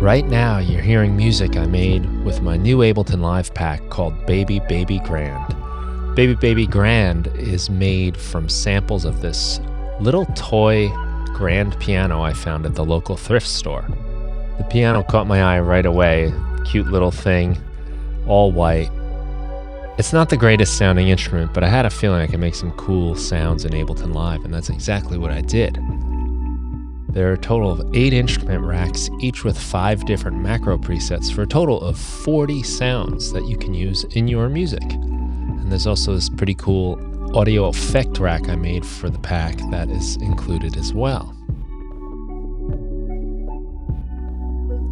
Right now, you're hearing music I made with my new Ableton Live pack called Baby Baby Grand. Baby Baby Grand is made from samples of this little toy grand piano I found at the local thrift store. The piano caught my eye right away. Cute little thing, all white. It's not the greatest sounding instrument, but I had a feeling I could make some cool sounds in Ableton Live, and that's exactly what I did. There are a total of 8 instrument racks, each with 5 different macro presets for a total of 40 sounds that you can use in your music. And there's also this pretty cool audio effect rack I made for the pack that is included as well.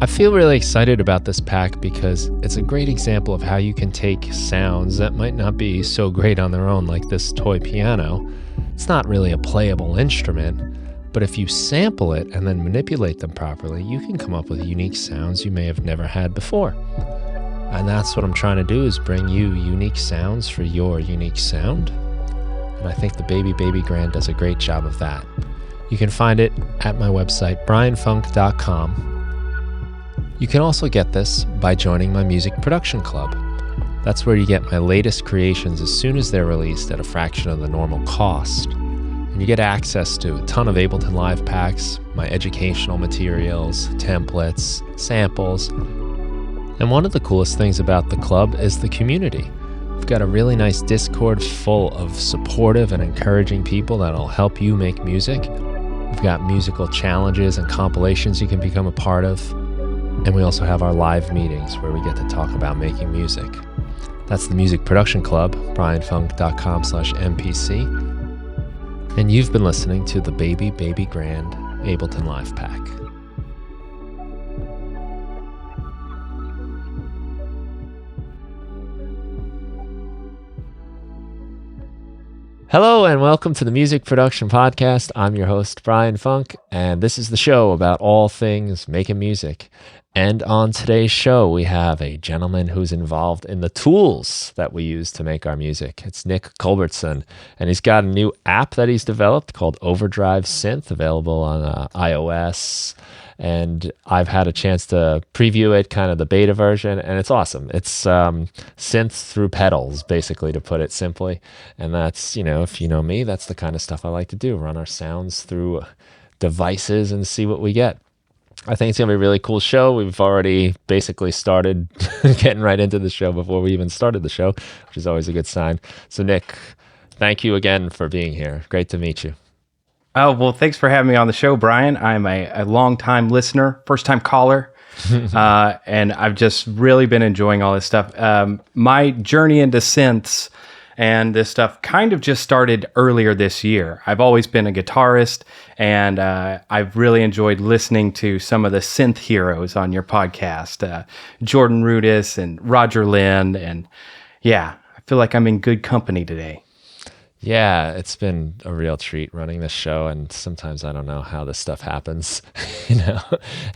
I feel really excited about this pack because it's a great example of how you can take sounds that might not be so great on their own, like this toy piano. It's not really a playable instrument, but if you sample it and then manipulate them properly, you can come up with unique sounds you may have never had before. And that's what I'm trying to do, is bring you unique sounds for your unique sound. And I think the Baby Baby Grand does a great job of that. You can find it at my website, brianfunk.com. You can also get this by joining my music production club. That's where you get my latest creations as soon as they're released at a fraction of the normal cost. And you get access to a ton of Ableton Live packs, my educational materials, templates, samples. And one of the coolest things about the club is the community. We've got a really nice Discord full of supportive and encouraging people that'll help you make music. We've got musical challenges and compilations you can become a part of. And we also have our live meetings where we get to talk about making music. That's the Music Production Club, brianfunk.com/MPC. And you've been listening to the Baby Baby Grand Ableton Live Pack. Hello and welcome to the Music Production Podcast. I'm your host, Brian Funk, and this is the show about all things making music. And on today's show, we have a gentleman who's involved in the tools that we use to make our music. It's Nick Culbertson, and he's got a new app that he's developed called Overdrive Synth, available on iOS. And I've had a chance to preview it, kind of the beta version, and it's awesome. It's synth through pedals, basically, to put it simply. And that's, if you know me, that's the kind of stuff I like to do, run our sounds through devices and see what we get. I think it's going to be a really cool show. We've already basically started getting right into the show before we even started the show, which is always a good sign. So, Nick, thank you again for being here. Great to meet you. Oh, well, thanks for having me on the show, Brian. I'm a long-time listener, first-time caller, and I've just really been enjoying all this stuff. My journey into synths and this stuff kind of just started earlier this year. I've always been a guitarist, and I've really enjoyed listening to some of the synth heroes on your podcast, Jordan Rudess and Roger Lynn, and yeah, I feel like I'm in good company today. Yeah, it's been a real treat running this show, and sometimes I don't know how this stuff happens,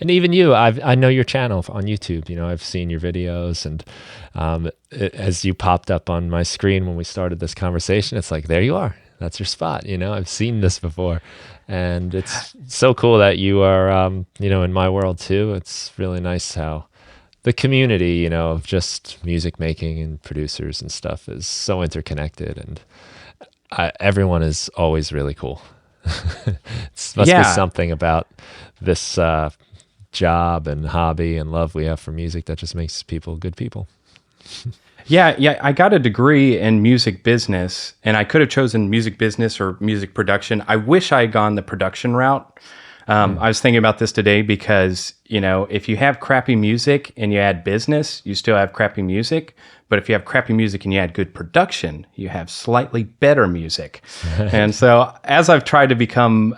And even you, I know your channel on YouTube. I've seen your videos, and as you popped up on my screen when we started this conversation, it's like, there you are. That's your spot. I've seen this before, and it's so cool that you are, in my world too. It's really nice how the community, of just music making and producers and stuff is so interconnected, and everyone is always really cool. It must be something about this job and hobby and love we have for music that just makes people good people. Yeah. I got a degree in music business, and I could have chosen music business or music production. I wish I had gone the production route. I was thinking about this today because, if you have crappy music and you add business, you still have crappy music. But if you have crappy music and you add good production, you have slightly better music. And so as I've tried to become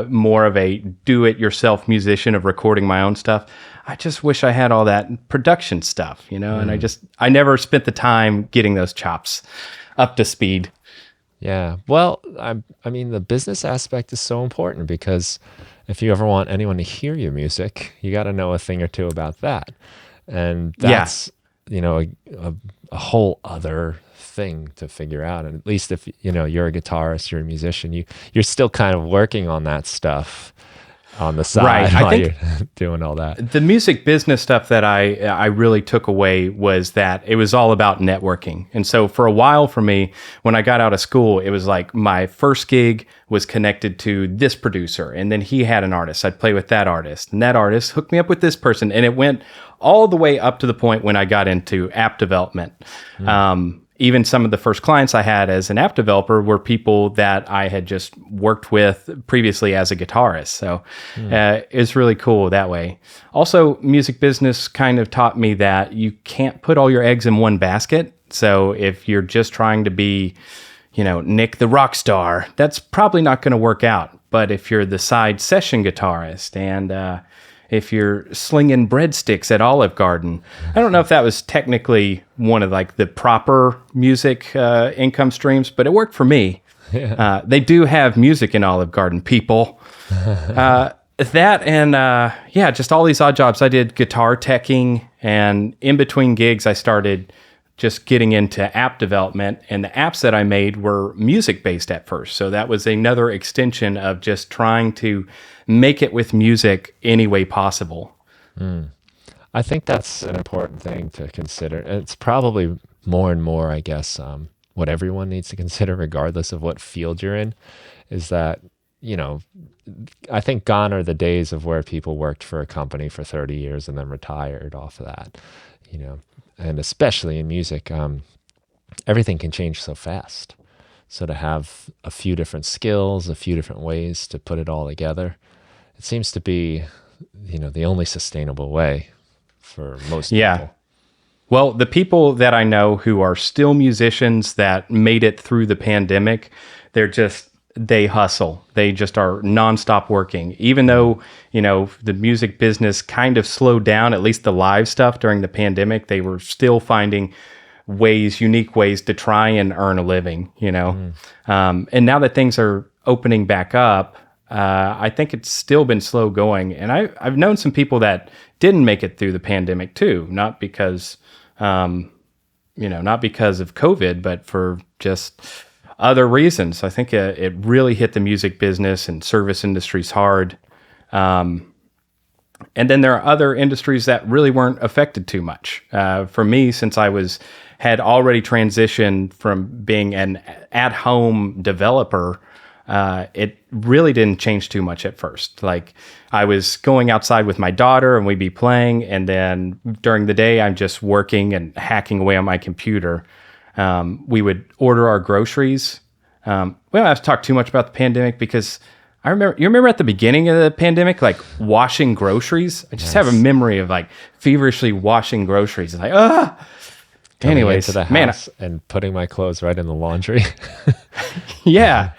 more of a do-it-yourself musician of recording my own stuff, I just wish I had all that production stuff, and I never spent the time getting those chops up to speed. Yeah. Well, I mean, the business aspect is so important because if you ever want anyone to hear your music, you got to know a thing or two about that. And that's, a whole other thing to figure out. And at least if, you're a guitarist, you're a musician, you're still kind of working on that stuff. on the side Right. while I think you're doing all that. the music business stuff that I really took away was that it was all about networking. And so for a while for me, when I got out of school, it was like my first gig was connected to this producer, and then he had an artist. I'd play with that artist, and that artist hooked me up with this person. And it went all the way up to the point when I got into app development. Even some of the first clients I had as an app developer were people that I had just worked with previously as a guitarist. So it's really cool that way. Also, music business kind of taught me that you can't put all your eggs in one basket. So if you're just trying to be, Nick the rock star, that's probably not going to work out. But if you're the side session guitarist and if you're slinging breadsticks at Olive Garden. I don't know if that was technically one of like the proper music income streams, but it worked for me. Yeah. They do have music in Olive Garden, people. That and just all these odd jobs. I did guitar teching, and in between gigs, I started just getting into app development, and the apps that I made were music-based at first. So that was another extension of just trying to make it with music any way possible. I think that's an important thing to consider. It's probably more and more, I guess, what everyone needs to consider, regardless of what field you're in, is that, I think gone are the days of where people worked for a company for 30 years and then retired off of that, and especially in music, everything can change so fast. So to have a few different skills, a few different ways to put it all together, it seems to be, the only sustainable way for most people. Well, the people that I know who are still musicians that made it through the pandemic, they hustle. They just are nonstop working. Even though, the music business kind of slowed down, at least the live stuff during the pandemic, they were still finding unique ways to try and earn a living, and now that things are opening back up, I think it's still been slow going. And I've known some people that didn't make it through the pandemic too, not because of COVID, but for just other reasons. I think it really hit the music business and service industries hard. And then there are other industries that really weren't affected too much. For me, since I had already transitioned from being an at-home developer, it really didn't change too much at first. Like, I was going outside with my daughter and we'd be playing, and then during the day I'm just working and hacking away on my computer. We would order our groceries. We don't have to talk too much about the pandemic, because you remember at the beginning of the pandemic, like washing groceries? I just have a memory of like feverishly washing groceries. It's like, anyways, to the house and putting my clothes right in the laundry. Yeah.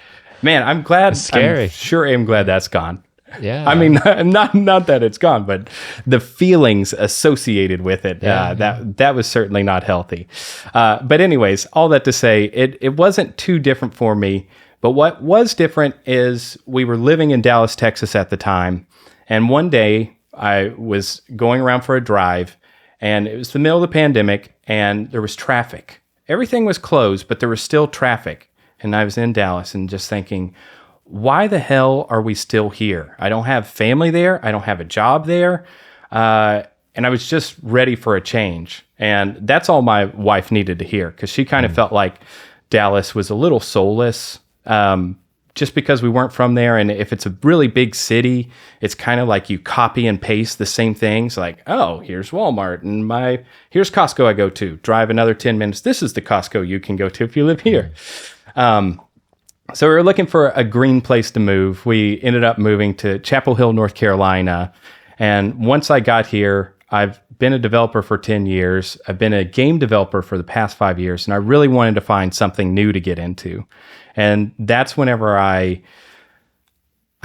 Man, I'm glad. It's scary. I'm glad that's gone. Yeah. I mean, not that it's gone, but the feelings associated with it, that was certainly not healthy. But anyways, all that to say, it wasn't too different for me. But what was different is we were living in Dallas, Texas at the time. And one day I was going around for a drive, and it was the middle of the pandemic, and there was traffic. Everything was closed, but there was still traffic. And I was in Dallas and just thinking, why the hell are we still here? I don't have family there. I don't have a job there. And I was just ready for a change. And that's all my wife needed to hear, because she kind of felt like Dallas was a little soulless, just because we weren't from there. And if it's a really big city, it's kind of like you copy and paste the same things. Like, oh, here's Walmart, and here's Costco I go to. Drive another 10 minutes. This is the Costco you can go to if you live here. So we were looking for a green place to move. We ended up moving to Chapel Hill, North Carolina. And once I got here, I've been a developer for 10 years. I've been a game developer for the past 5 years, and I really wanted to find something new to get into. And that's whenever I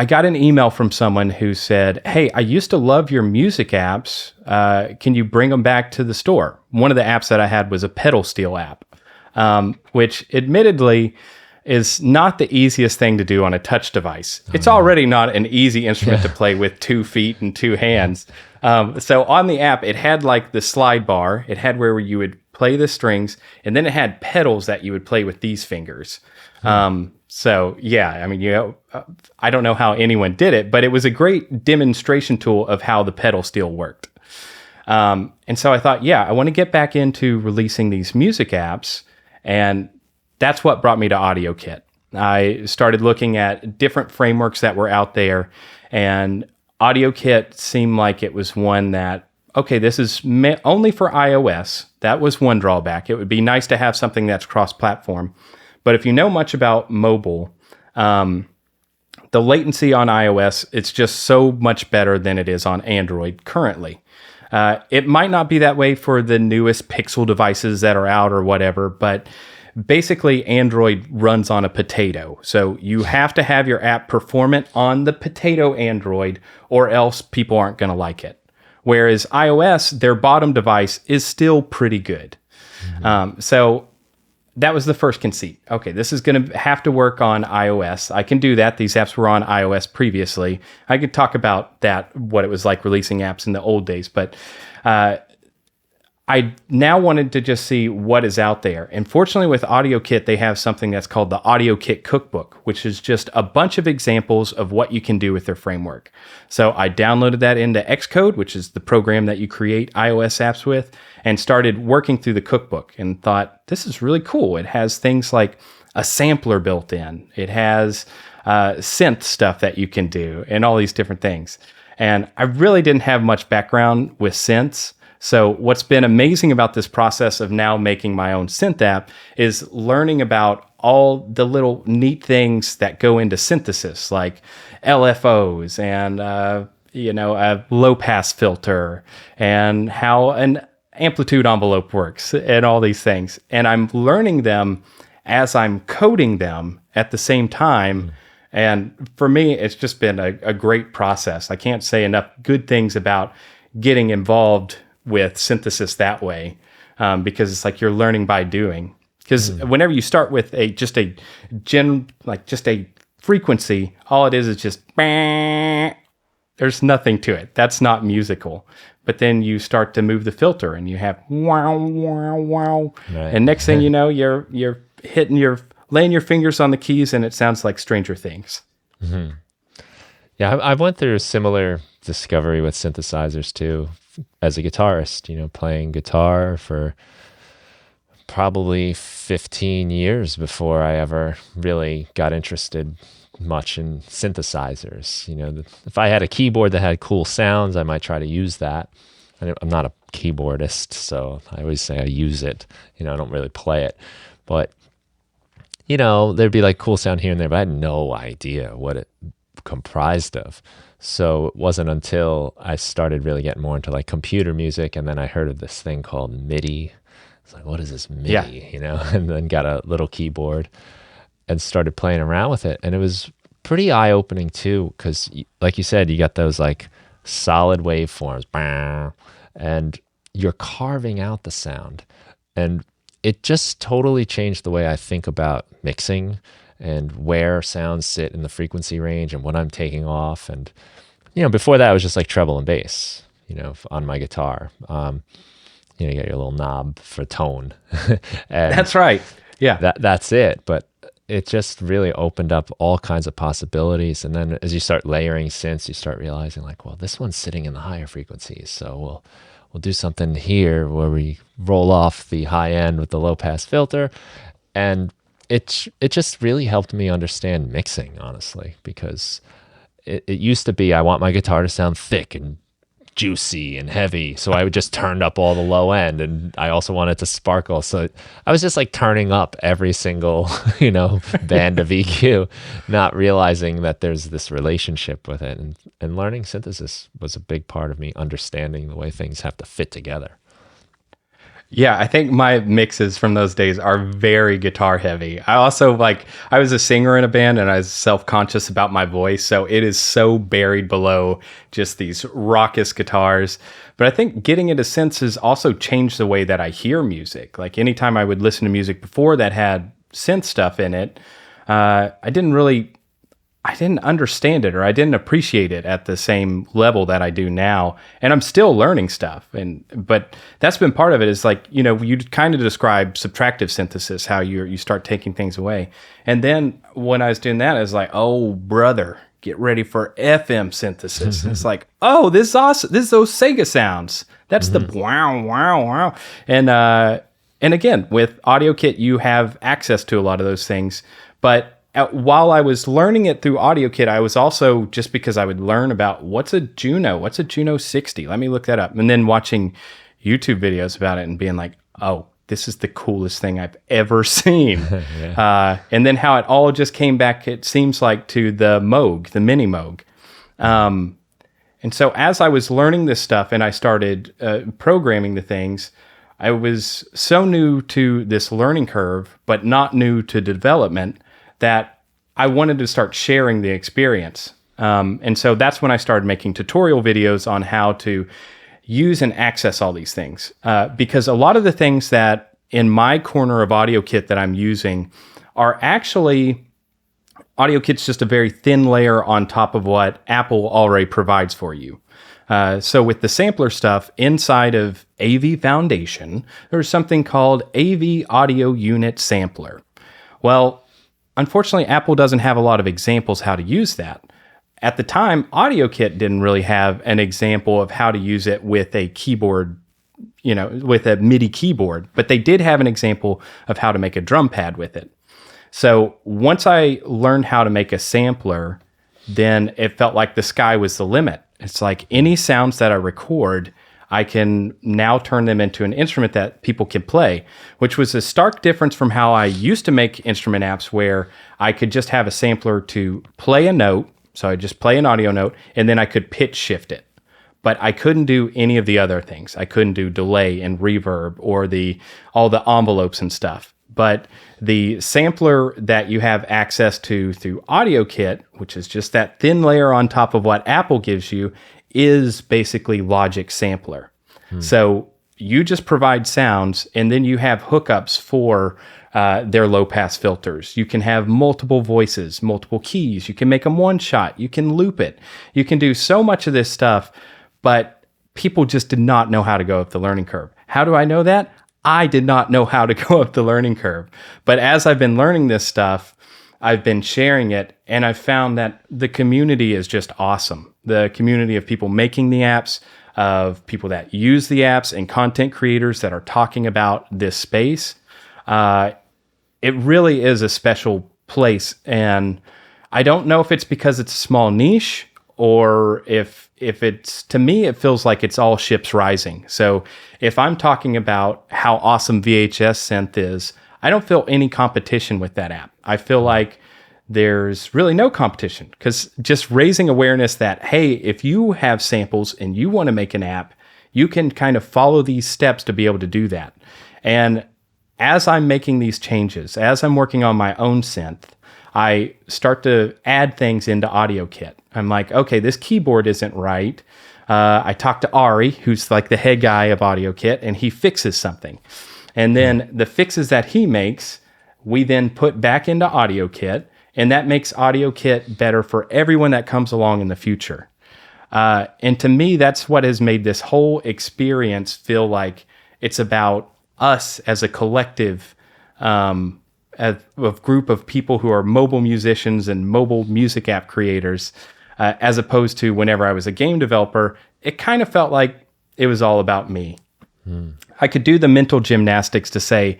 got an email from someone who said, hey, I used to love your music apps. Can you bring them back to the store? One of the apps that I had was a pedal steel app, which admittedly is not the easiest thing to do on a touch device. It's already not an easy instrument to play with 2 feet and 2 hands. So on the app, it had like the slide bar. It had where you would play the strings, and then it had pedals that you would play with these fingers. So yeah, I mean, I don't know how anyone did it, but it was a great demonstration tool of how the pedal steel worked. And so I thought, yeah, I want to get back into releasing these music apps, and that's what brought me to AudioKit. I started looking at different frameworks that were out there, and AudioKit seemed like it was one that, okay, this is only for iOS. That was one drawback. It would be nice to have something that's cross-platform. But if you know much about mobile, the latency on iOS, it's just so much better than it is on Android currently. It might not be that way for the newest Pixel devices that are out or whatever, but basically Android runs on a potato. So you have to have your app performant on the potato Android, or else people aren't going to like it. Whereas iOS, their bottom device, is still pretty good. So that was the first conceit. Okay, this is going to have to work on iOS. I can do that. These apps were on iOS previously. I could talk about that, what it was like releasing apps in the old days. But I now wanted to just see what is out there. And fortunately with AudioKit, they have something that's called the AudioKit Cookbook, which is just a bunch of examples of what you can do with their framework. So I downloaded that into Xcode, which is the program that you create iOS apps with, and started working through the cookbook and thought, this is really cool. It has things like a sampler built in. It has synth stuff that you can do and all these different things. And I really didn't have much background with synths. So what's been amazing about this process of now making my own synth app is learning about all the little neat things that go into synthesis, like LFOs and a low pass filter and how an amplitude envelope works and all these things. And I'm learning them as I'm coding them at the same time. And for me, it's just been a great process. I can't say enough good things about getting involved with synthesis that way, because it's like you're learning by doing. Because whenever you start with just a frequency, all it is just there's nothing to it. That's not musical. But then you start to move the filter, and you have wow, wow, wow, right. And next thing you know, you're laying your fingers on the keys, and it sounds like Stranger Things. Mm-hmm. Yeah, I went through a similar discovery with synthesizers too. As a guitarist, playing guitar for probably 15 years before I ever really got interested much in synthesizers. If I had a keyboard that had cool sounds, I might try to use that. I'm not a keyboardist, so I always say I use it. I don't really play it. But, there'd be like cool sound here and there, but I had no idea what it comprised of. So it wasn't until I started really getting more into like computer music, and then I heard of this thing called Midi. It's like, what is this Midi? Yeah. And then got a little keyboard and started playing around with it. And it was pretty eye-opening too, because like you said, you got those like solid waveforms, and you're carving out the sound. And it just totally changed the way I think about mixing and where sounds sit in the frequency range and what I'm taking off. And, before that, it was just like treble and bass, on my guitar. You get your little knob for tone. That's right. Yeah. That's it. But it just really opened up all kinds of possibilities. And then as you start layering synths, you start realizing like, well, this one's sitting in the higher frequencies. So we'll do something here where we roll off the high end with the low pass filter. And it just really helped me understand mixing, honestly, because it used to be I want my guitar to sound thick and juicy and heavy, so I would just turn up all the low end, and I also wanted to sparkle, so I was just like turning up every single band of EQ, not realizing that there's this relationship with it. And learning synthesis was a big part of me understanding the way things have to fit together. Yeah, I think my mixes from those days are very guitar heavy. I also I was a singer in a band, and I was self-conscious about my voice. So it is so buried below just these raucous guitars. But I think getting into synths has also changed the way that I hear music. Like anytime I would listen to music before that had synth stuff in it, I I didn't understand it or I didn't appreciate it at the same level that I do now. And I'm still learning stuff. But that's been part of it is like, you know, you kind of describe subtractive synthesis, how you start taking things away. And then when I was doing that, I was like, oh, brother, get ready for FM synthesis. It's like, oh, this is awesome. This is those Sega sounds. That's the wow, wow, wow. And again, with AudioKit, you have access to a lot of those things. But while I was learning it through AudioKit, I was also, just because I would learn about what's a Juno 60. Let me look that up. And then watching YouTube videos about it and being like, oh, this is the coolest thing I've ever seen. Yeah. And then how it all just came back, it seems like, to the Moog, the Mini Moog. And so as I was learning this stuff and I started programming the things, I was so new to this learning curve, but not new to development, that I wanted to start sharing the experience. And so that's when I started making tutorial videos on how to use and access all these things. Because a lot of the things that in my corner of AudioKit that I'm using are actually, AudioKit's just a very thin layer on top of what Apple already provides for you. So with the sampler stuff inside of AV Foundation, there's something called AV Audio Unit Sampler. Well, unfortunately, Apple doesn't have a lot of examples how to use that. At the time, AudioKit didn't really have an example of how to use it with a keyboard, you know, with a MIDI keyboard, but they did have an example of how to make a drum pad with it. So once I learned how to make a sampler, then it felt like the sky was the limit. It's like any sounds that I record, I can now turn them into an instrument that people can play, which was a stark difference from how I used to make instrument apps where I could just have a sampler to play a note. So I just play an audio note and then I could pitch shift it. But I couldn't do any of the other things. I couldn't do delay and reverb or all the envelopes and stuff. But the sampler that you have access to through AudioKit, which is just that thin layer on top of what Apple gives you, is basically Logic Sampler. So you just provide sounds and then you have hookups for their low pass filters. You can have multiple voices, multiple keys. You can make them one shot. You can loop it. You can do so much of this stuff, but people just did not know how to go up the learning curve. How do I know that? I did not know how to go up the learning curve. But as I've been learning this stuff, I've been sharing it, and I've found that the community is just awesome. The community of people making the apps, of people that use the apps, and content creators that are talking about this space. It really is a special place, and I don't know if it's because it's a small niche or if it's, to me, it feels like it's all ships rising. So if I'm talking about how awesome VHS Synth is, I don't feel any competition with that app. I feel like there's really no competition because just raising awareness that, hey, if you have samples and you want to make an app, you can kind of follow these steps to be able to do that. And as I'm making these changes, as I'm working on my own synth, I start to add things into AudioKit. I'm like, okay, this keyboard isn't right. I talk to Ari, who's like the head guy of AudioKit, and he fixes something. And then the fixes that he makes, we then put back into AudioKit, and that makes AudioKit better for everyone that comes along in the future. And to me, that's what has made this whole experience feel like it's about us as a collective, a group of people who are mobile musicians and mobile music app creators, as opposed to whenever I was a game developer, it kind of felt like it was all about me. I could do the mental gymnastics to say,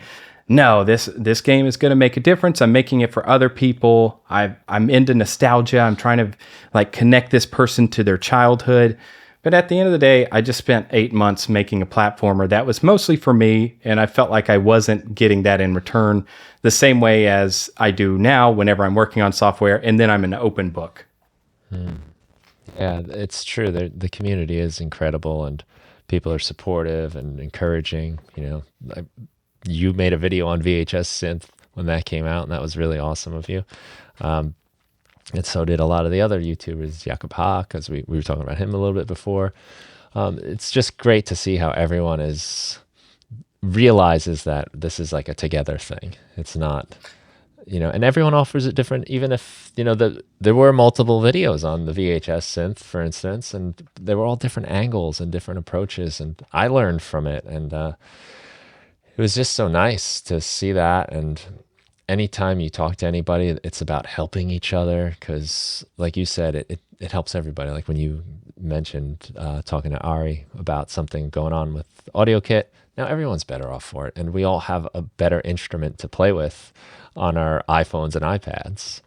no, this game is going to make a difference. I'm making it for other people. I'm into nostalgia. I'm trying to like connect this person to their childhood. But at the end of the day, I just spent 8 months making a platformer that was mostly for me, and I felt like I wasn't getting that in return the same way as I do now whenever I'm working on software, and then I'm an open book. Yeah, it's true. The community is incredible, and people are supportive and encouraging. You know, you made a video on VHS Synth when that came out, and that was really awesome of you. And so did a lot of the other YouTubers, Jakob Haak, as we were talking about him a little bit before. It's just great to see how everyone realizes that this is like a together thing. It's not, and everyone offers it different, even if, there were multiple videos on the VHS synth, for instance, and they were all different angles and different approaches, and I learned from it, and it was just so nice to see that. And anytime you talk to anybody, it's about helping each other, because like you said, it helps everybody. Like when you mentioned talking to Ari about something going on with Audio Kit, now everyone's better off for it, and we all have a better instrument to play with on our iPhones and iPads.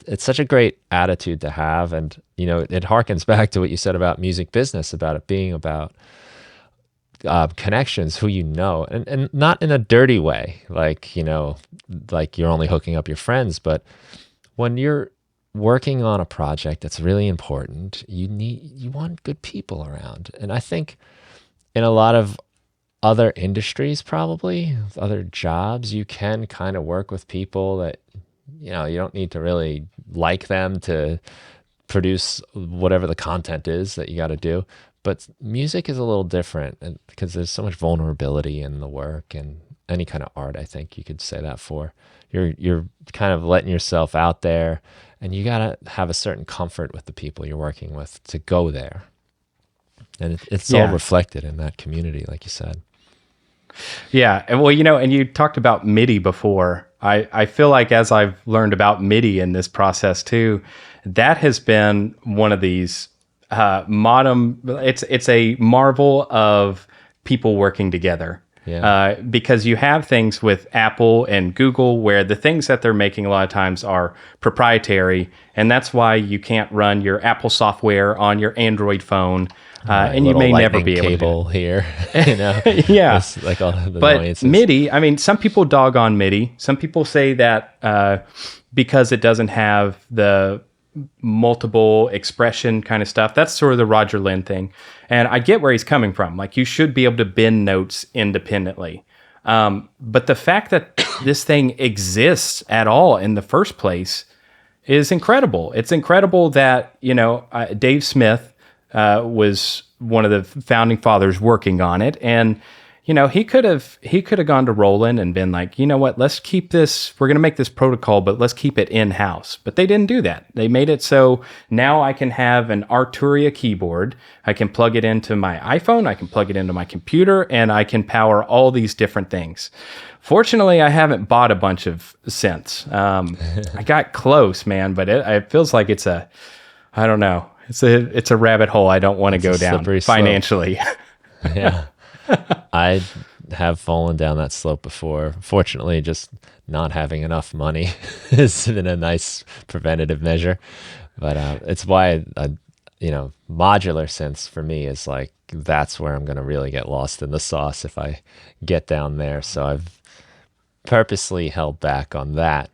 It's such a great attitude to have, and it harkens back to what you said about music business, about it being about connections, who and not in a dirty way, like you're only hooking up your friends, but when you're working on a project that's really important, you want good people around. And I think in a lot of other industries, probably other jobs, you can kind of work with people that you don't need to really like them to produce whatever the content is that you got to do. But music is a little different, and because there's so much vulnerability in the work, and any kind of art, I think you could say that for. You're kind of letting yourself out there, and you got to have a certain comfort with the people you're working with to go there. And it's all reflected in that community, like you said. Yeah. And well, and you talked about MIDI before. I feel like as I've learned about MIDI in this process too, that has been one of these it's a marvel of people working together. Yeah. Because you have things with Apple and Google where the things that they're making a lot of times are proprietary, and that's why you can't run your Apple software on your Android phone, and you may never be able to. Cable here, yeah, like all the but annoyances. MIDI, I mean, some people dog on MIDI. Some people say that because it doesn't have the multiple expression kind of stuff. That's sort of the Roger Lynn thing. And I get where he's coming from. Like, you should be able to bend notes independently. But the fact that this thing exists at all in the first place is incredible. It's incredible that, Dave Smith was one of the founding fathers working on it. And he could have gone to Roland and been like, you know what, let's keep this, we're going to make this protocol, but let's keep it in-house. But they didn't do that. They made it so now I can have an Arturia keyboard. I can plug it into my iPhone. I can plug it into my computer, and I can power all these different things. Fortunately, I haven't bought a bunch of synths. I got close, man, but it feels like I don't know. It's a rabbit hole I don't want to go down financially. Yeah. I have fallen down that slope before. Fortunately, just not having enough money has been a nice preventative measure. But it's why, modular synths for me is like, that's where I'm going to really get lost in the sauce if I get down there. So I've purposely held back on that.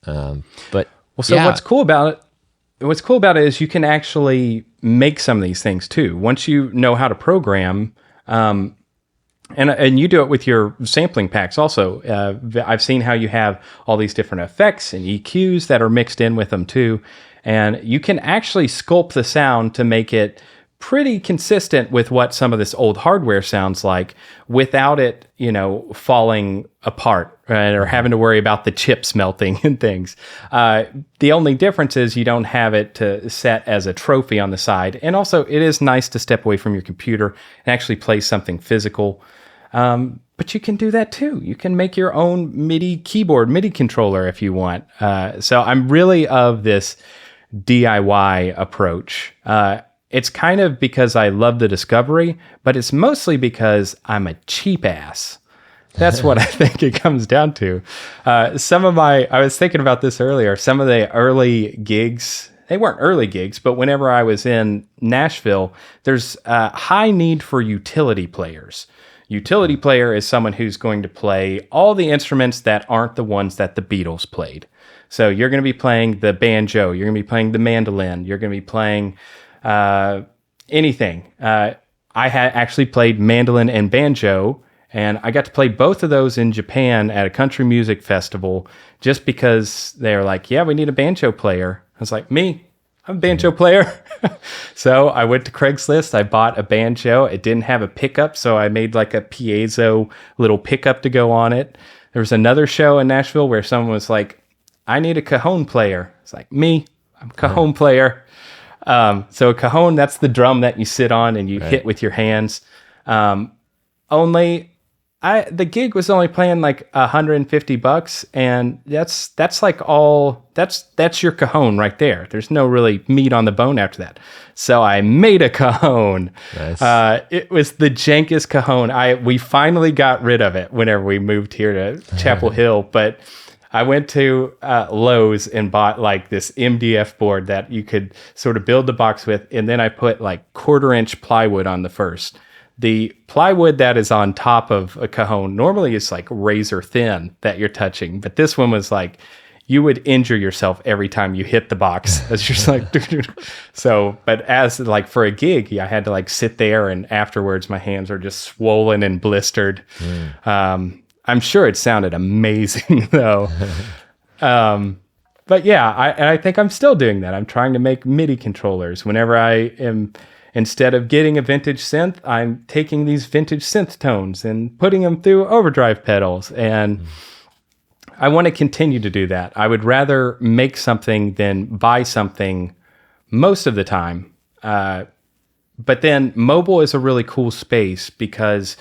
What's cool about it is you can actually make some of these things too. Once you know how to program, and you do it with your sampling packs also. I've seen how you have all these different effects and EQs that are mixed in with them too. And you can actually sculpt the sound to make it pretty consistent with what some of this old hardware sounds like without it, falling apart, right? Or having to worry about the chips melting and things. The only difference is you don't have it to set as a trophy on the side. And also, it is nice to step away from your computer and actually play something physical. But you can do that too. You can make your own MIDI keyboard, MIDI controller if you want. So I'm really of this DIY approach. It's kind of because I love the discovery, but it's mostly because I'm a cheap ass. That's what I think it comes down to. I was thinking about this earlier, some of the early gigs, they weren't early gigs, but whenever I was in Nashville, there's a high need for utility players. Utility player is someone who's going to play all the instruments that aren't the ones that the Beatles played. So you're going to be playing the banjo, you're going to be playing the mandolin, you're going to be playing anything. I had actually played mandolin and banjo, and I got to play both of those in Japan at a country music festival just because they were like, yeah, we need a banjo player. I was like, I'm a banjo player. So I went to Craigslist. I bought a banjo. It didn't have a pickup, so I made like a piezo little pickup to go on it. There was another show in Nashville where someone was like, I need a cajon player. It's like, me, I'm a cajon player. So a cajon, that's the drum that you sit on and you hit with your hands. The gig was only playing like $150, and that's like that's your cajon right there. There's no really meat on the bone after that. So I made a cajon. Nice. It was the jankest cajon. We finally got rid of it whenever we moved here to Chapel Hill, but I went to Lowe's and bought like this MDF board that you could sort of build the box with, and then I put like 1/4-inch plywood on the first. The plywood that is on top of a cajon normally is like razor thin that you're touching, but this one was like you would injure yourself every time you hit the box. It's just like so. But as like for a gig, I had to like sit there, and afterwards my hands are just swollen and blistered. I'm sure it sounded amazing though. But yeah, I think I'm still doing that. I'm trying to make MIDI controllers. Whenever I am, instead of getting a vintage synth, I'm taking these vintage synth tones and putting them through overdrive pedals. And I want to continue to do that. I would rather make something than buy something most of the time. But then mobile is a really cool space because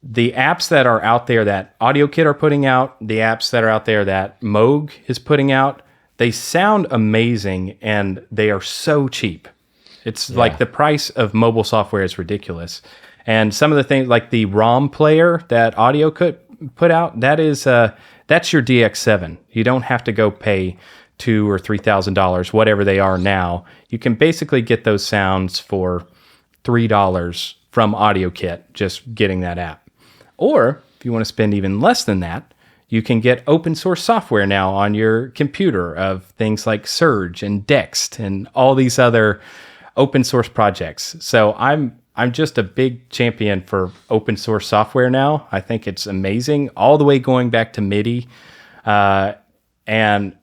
the apps that are out there that AudioKit are putting out, the apps that are out there that Moog is putting out, they sound amazing and they are so cheap. It's like the price of mobile software is ridiculous. And some of the things like the ROM player that AudioKit put out, that's your DX7. You don't have to go pay $2,000 or $3,000, whatever they are now. You can basically get those sounds for $3 from AudioKit, just getting that app. Or if you want to spend even less than that, you can get open source software now on your computer of things like Surge and Dext and all these other open source projects. So I'm just a big champion for open source software now. I think it's amazing, all the way going back to MIDI. And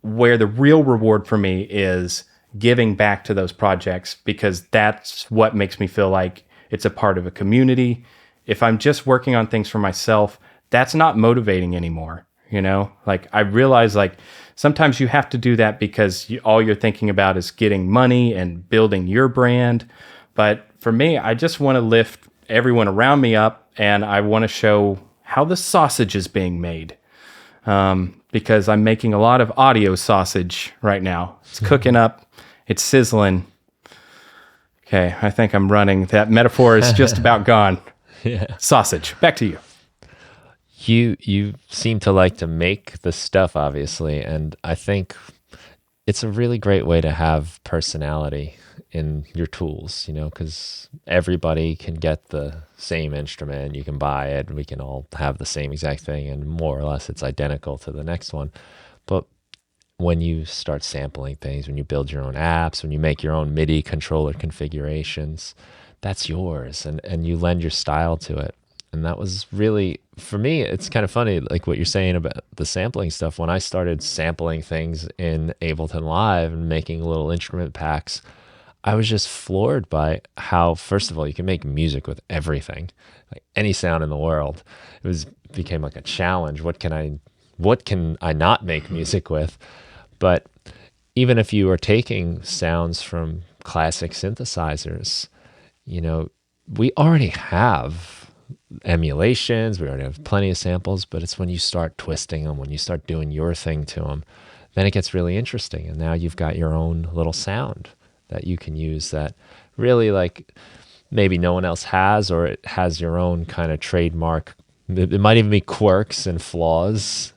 where the real reward for me is giving back to those projects, because that's what makes me feel like it's a part of a community. If I'm just working on things for myself, that's not motivating anymore. You know, like I realize like sometimes you have to do that because all you're thinking about is getting money and building your brand. But for me, I just want to lift everyone around me up, and I want to show how the sausage is being made. Because I'm making a lot of audio sausage right now. It's cooking up. It's sizzling. Okay, I think I'm running. That metaphor is just about gone. Yeah. Sausage. Back to you. You seem to like to make the stuff, obviously, and I think it's a really great way to have personality in your tools, you know, because everybody can get the same instrument. You can buy it. We can all have the same exact thing, and more or less it's identical to the next one. But when you start sampling things, when you build your own apps, when you make your own MIDI controller configurations, that's yours, and you lend your style to it. And that was really, for me, it's kind of funny, like what you're saying about the sampling stuff. When I started sampling things in Ableton Live and making little instrument packs, I was just floored by how, first of all, you can make music with everything, like any sound in the world. Became like a challenge. What can I not make music with? But even if you are taking sounds from classic synthesizers, you know, we already have emulations, we already have plenty of samples, but it's when you start twisting them, when you start doing your thing to them, then it gets really interesting. And now you've got your own little sound that you can use that really like maybe no one else has, or it has your own kind of trademark. It might even be quirks and flaws,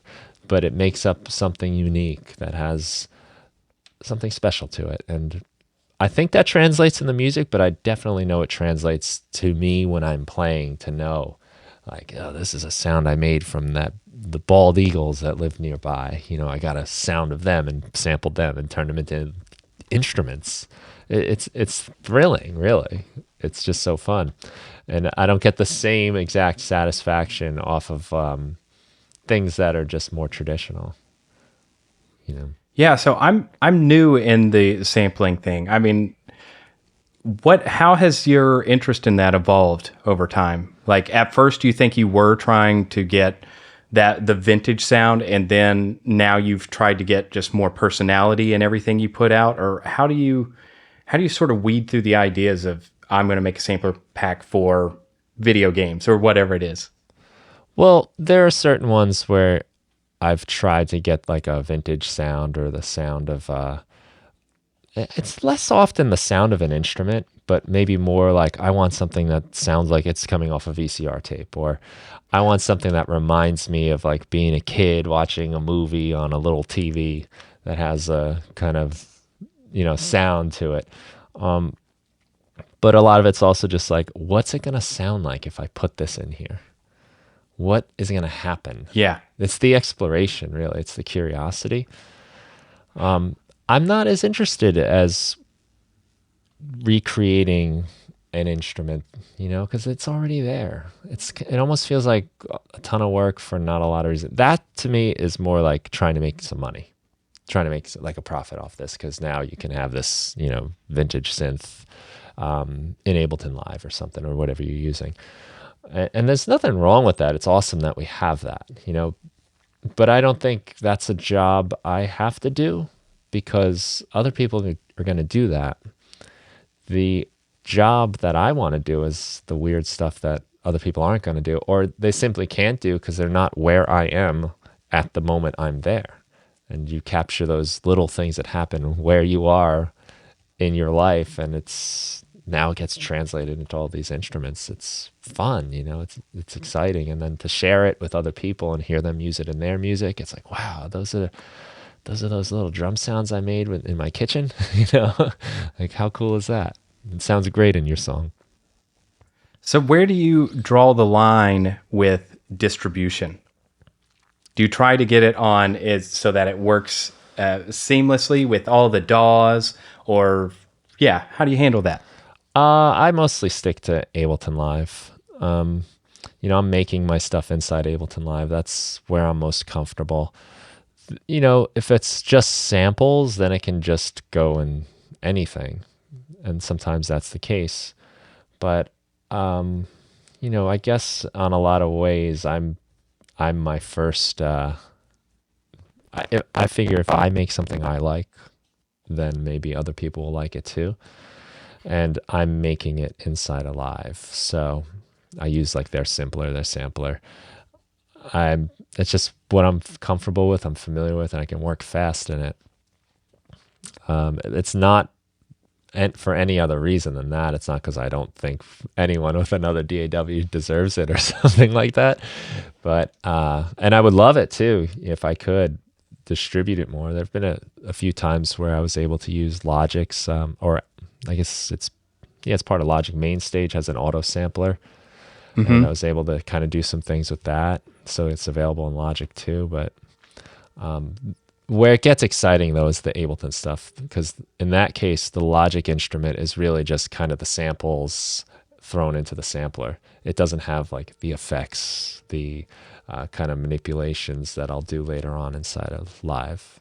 but it makes up something unique that has something special to it. And I think that translates in the music, but I definitely know it translates to me when I'm playing, to know like, oh, this is a sound I made from the bald eagles that live nearby. You know, I got a sound of them and sampled them and turned them into instruments. It's thrilling, really. It's just so fun. And I don't get the same exact satisfaction off of things that are just more traditional, you know. Yeah, so I'm new in the sampling thing. I mean, how has your interest in that evolved over time? Like at first you think you were trying to get the vintage sound, and then now you've tried to get just more personality in everything you put out? Or how do you sort of weed through the ideas of, I'm going to make a sampler pack for video games or whatever it is? Well, there are certain ones where I've tried to get like a vintage sound or the sound of it's less often the sound of an instrument, but maybe more like I want something that sounds like it's coming off a VCR tape, or I want something that reminds me of like being a kid watching a movie on a little TV that has a kind of, sound to it. But a lot of it's also just like, what's it going to sound like if I put this in here? What is going to happen? Yeah. It's the exploration, really. It's the curiosity. I'm not as interested as recreating an instrument, because it's already there. It almost feels like a ton of work for not a lot of reason. That to me is more like trying to make some money, trying to make like a profit off this, because now you can have this, vintage synth in Ableton Live or something, or whatever you're using. And there's nothing wrong with that. It's awesome that we have that, but I don't think that's a job I have to do, because other people are going to do that. The job that I want to do is the weird stuff that other people aren't going to do, or they simply can't do because they're not where I am at the moment I'm there. And you capture those little things that happen where you are in your life, and now it gets translated into all these instruments. It's fun, it's exciting. And then to share it with other people and hear them use it in their music, it's like, wow, those are those little drum sounds I made in my kitchen. Like how cool is that? It sounds great in your song. So where do you draw the line with distribution? Do you try to get it on so that it works seamlessly with all the DAWs, or how do you handle that? I mostly stick to Ableton Live. I'm making my stuff inside Ableton Live. That's where I'm most comfortable. If it's just samples, then it can just go in anything. And sometimes that's the case. But, I guess on a lot of ways, I'm my first, I figure if I make something I like, then maybe other people will like it too. And I'm making it inside a Live. So I use like their sampler. It's just what I'm comfortable with, I'm familiar with, and I can work fast in it. It's not for any other reason than that. It's not because I don't think anyone with another DAW deserves it or something like that. But and I would love it too if I could distribute it more. There've been a few times where I was able to use Logic's, or I guess it's part of Logic. Mainstage has an auto sampler. Mm-hmm. And I was able to kind of do some things with that. So it's available in Logic too. But where it gets exciting, though, is the Ableton stuff. Because in that case, the Logic instrument is really just kind of the samples thrown into the sampler. It doesn't have like the effects, the kind of manipulations that I'll do later on inside of Live.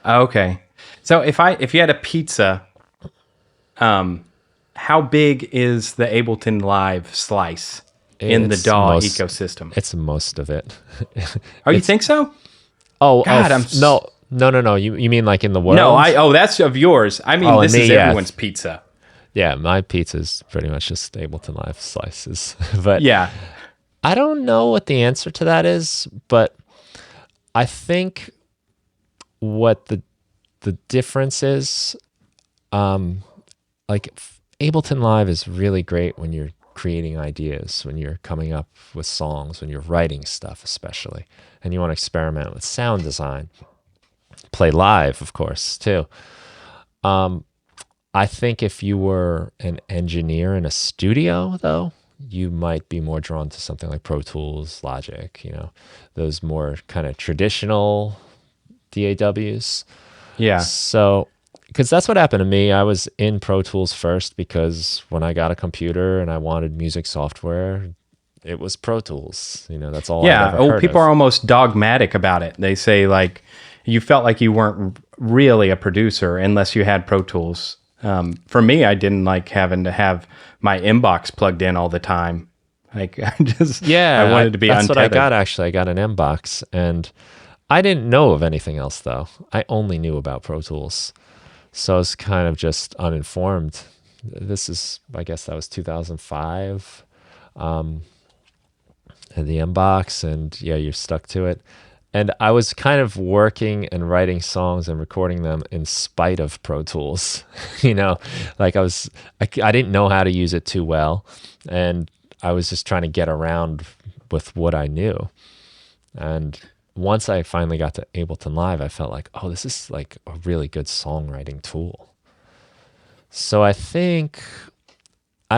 Okay. So if you had a pizza, how big is the Ableton Live slice in the DAW ecosystem? It's most of it. Oh, you think so? Oh, God, no. You mean like in the world? No, that's of yours. I mean, this is everyone's pizza. Yeah, my pizza's pretty much just Ableton Live slices. But yeah, I don't know what the answer to that is, but I think what the difference is, like Ableton Live is really great when you're creating ideas, when you're coming up with songs, when you're writing stuff especially, and you want to experiment with sound design. Play live, of course, too. I think if you were an engineer in a studio, though, you might be more drawn to something like Pro Tools, Logic, those more kind of traditional DAWs. Yeah. So, because that's what happened to me. I was in Pro Tools first because when I got a computer and I wanted music software, it was Pro Tools. That's all I've ever heard people of. are almost dogmatic about it. They say like you felt like you weren't really a producer unless you had Pro Tools. For me, I didn't like having to have my inbox plugged in all the time Like Yeah, I wanted to be that's untethered. what I got actually. I got an M-Box, and I didn't know of anything else though. I only knew about Pro Tools. So I was kind of just uninformed. I guess that was 2005. The M-Box, and yeah, you're stuck to it. And I was kind of working and writing songs and recording them in spite of Pro Tools. Like I didn't know how to use it too well, and I was just trying to get around with what I knew. And once I finally got to Ableton Live, I felt like, oh, this is like a really good songwriting tool. So I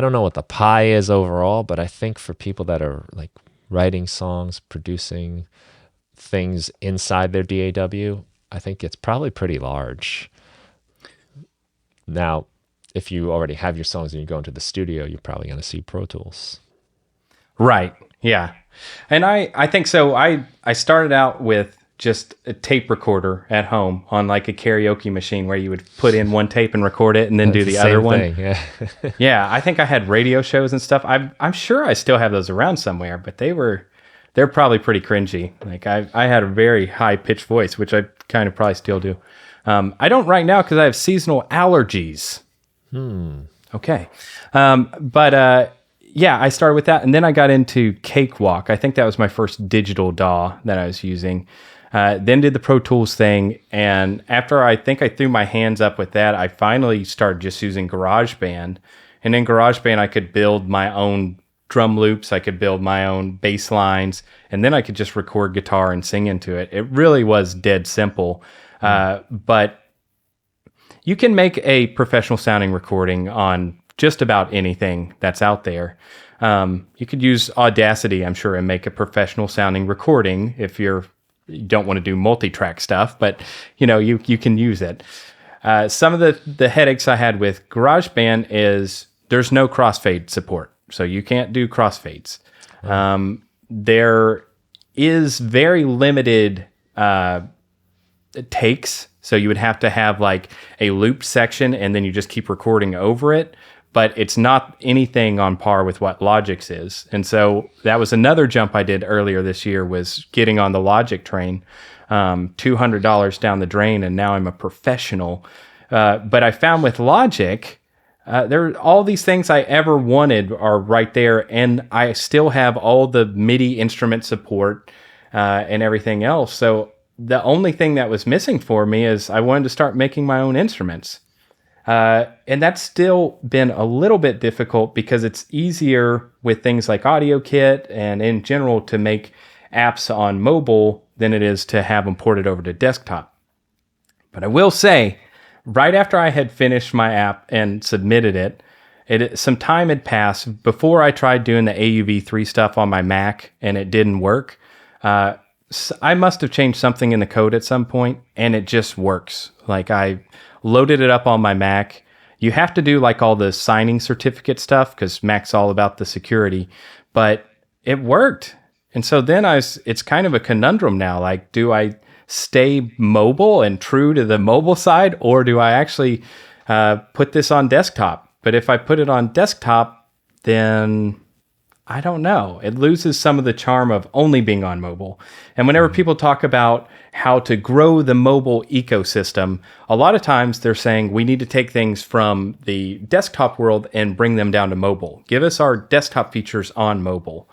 don't know what the pie is overall, but I think for people that are like writing songs, producing things inside their DAW, I think it's probably pretty large. Now, if you already have your songs and you go into the studio, you're probably going to see Pro Tools. Right. Yeah. And I think so. I started out with just a tape recorder at home on like a karaoke machine where you would put in one tape and record it and then do the other one. Yeah. Yeah. I think I had radio shows and stuff. I'm sure I still have those around somewhere, but they're probably pretty cringy. Like I had a very high pitched voice, which I kind of probably still do. I don't right now because I have seasonal allergies. Okay. Yeah, I started with that, and then I got into Cakewalk. I think that was my first digital DAW that I was using. Then did the Pro Tools thing, and after I think I threw my hands up with that, I finally started just using GarageBand. And in GarageBand, I could build my own drum loops, I could build my own bass lines, and then I could just record guitar and sing into it. It really was dead simple, but you can make a professional sounding recording on just about anything that's out there. You could use Audacity, I'm sure, and make a professional sounding recording if you don't want to do multi-track stuff, but you can use it. Some of the headaches I had with GarageBand is there's no crossfade support, so you can't do crossfades. There is very limited takes, so you would have to have like a loop section and then you just keep recording over it. But it's not anything on par with what Logic's is. And so that was another jump I did earlier this year, was getting on the Logic train, $200 down the drain, and now I'm a professional. But I found with Logic, all these things I ever wanted are right there, and I still have all the MIDI instrument support and everything else. So the only thing that was missing for me is I wanted to start making my own instruments. And that's still been a little bit difficult because it's easier with things like AudioKit and in general to make apps on mobile than it is to have them ported over to desktop. But I will say, right after I had finished my app and submitted it, some time had passed before I tried doing the AUV3 stuff on my Mac and it didn't work. I must have changed something in the code at some point and it just works. Like I loaded it up on my Mac. You have to do like all the signing certificate stuff because Mac's all about the security, but it worked. And so then it's kind of a conundrum now. Like, do I stay mobile and true to the mobile side, or do I actually put this on desktop? But if I put it on desktop, then I don't know. It loses some of the charm of only being on mobile. And whenever people talk about how to grow the mobile ecosystem, a lot of times they're saying we need to take things from the desktop world and bring them down to mobile. Give us our desktop features on mobile.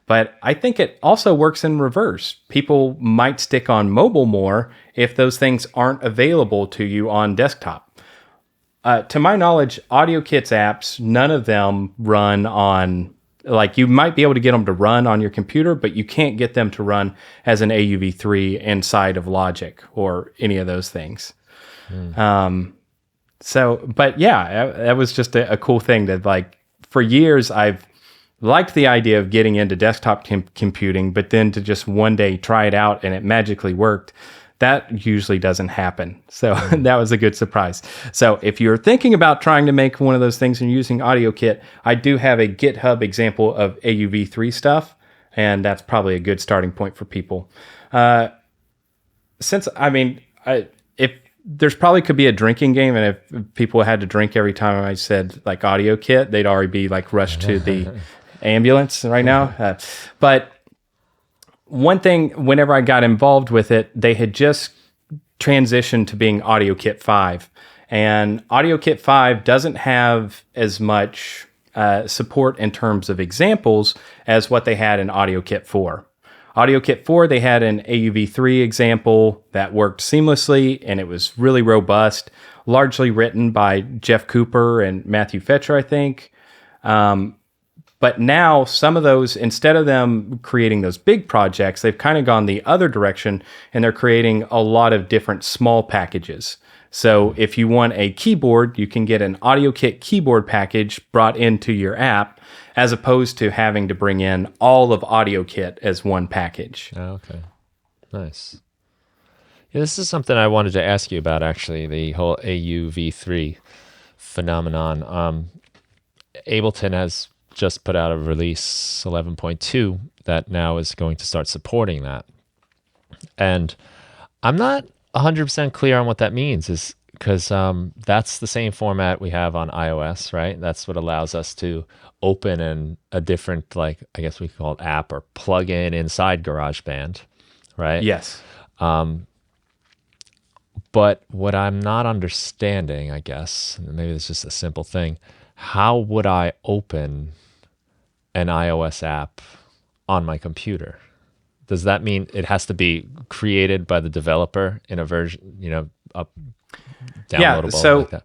But I think it also works in reverse. People might stick on mobile more if those things aren't available to you on desktop. To my knowledge, AudioKit's apps, none of them run on... Like you might be able to get them to run on your computer, but you can't get them to run as an AUV3 inside of Logic or any of those things. But yeah, that was just a cool thing that like for years I've liked the idea of getting into desktop computing, but then to just one day try it out and it magically worked. That usually doesn't happen. So that was a good surprise. So if you're thinking about trying to make one of those things and using AudioKit, I do have a GitHub example of AUV3 stuff, and that's probably a good starting point for people. If there's probably could be a drinking game, and if people had to drink every time I said like AudioKit, they'd already be like rushed to the ambulance right now. But one thing, whenever I got involved with it, they had just transitioned to being Audio Kit 5. And Audio Kit 5 doesn't have as much support in terms of examples as what they had in Audio Kit 4. Audio Kit 4, they had an AUV3 example that worked seamlessly, and it was really robust, largely written by Jeff Cooper and Matthew Fetcher, I think. But now some of those, instead of them creating those big projects, they've kind of gone the other direction, and they're creating a lot of different small packages. So if you want a keyboard, you can get an Audio Kit keyboard package brought into your app, as opposed to having to bring in all of Audio Kit as one package. Oh, okay. Nice. Yeah, this is something I wanted to ask you about, actually, the whole AUV3 phenomenon. Ableton has just put out a release 11.2 that now is going to start supporting that. And I'm not 100% clear on what that means, is because that's the same format we have on iOS, right? That's what allows us to open in a different, like, I guess we could call it app or plugin inside GarageBand, right? Yes. But what I'm not understanding, I guess, and maybe it's just a simple thing, how would I open an iOS app on my computer? Does that mean it has to be created by the developer in a version, downloadable? Yeah, so like that?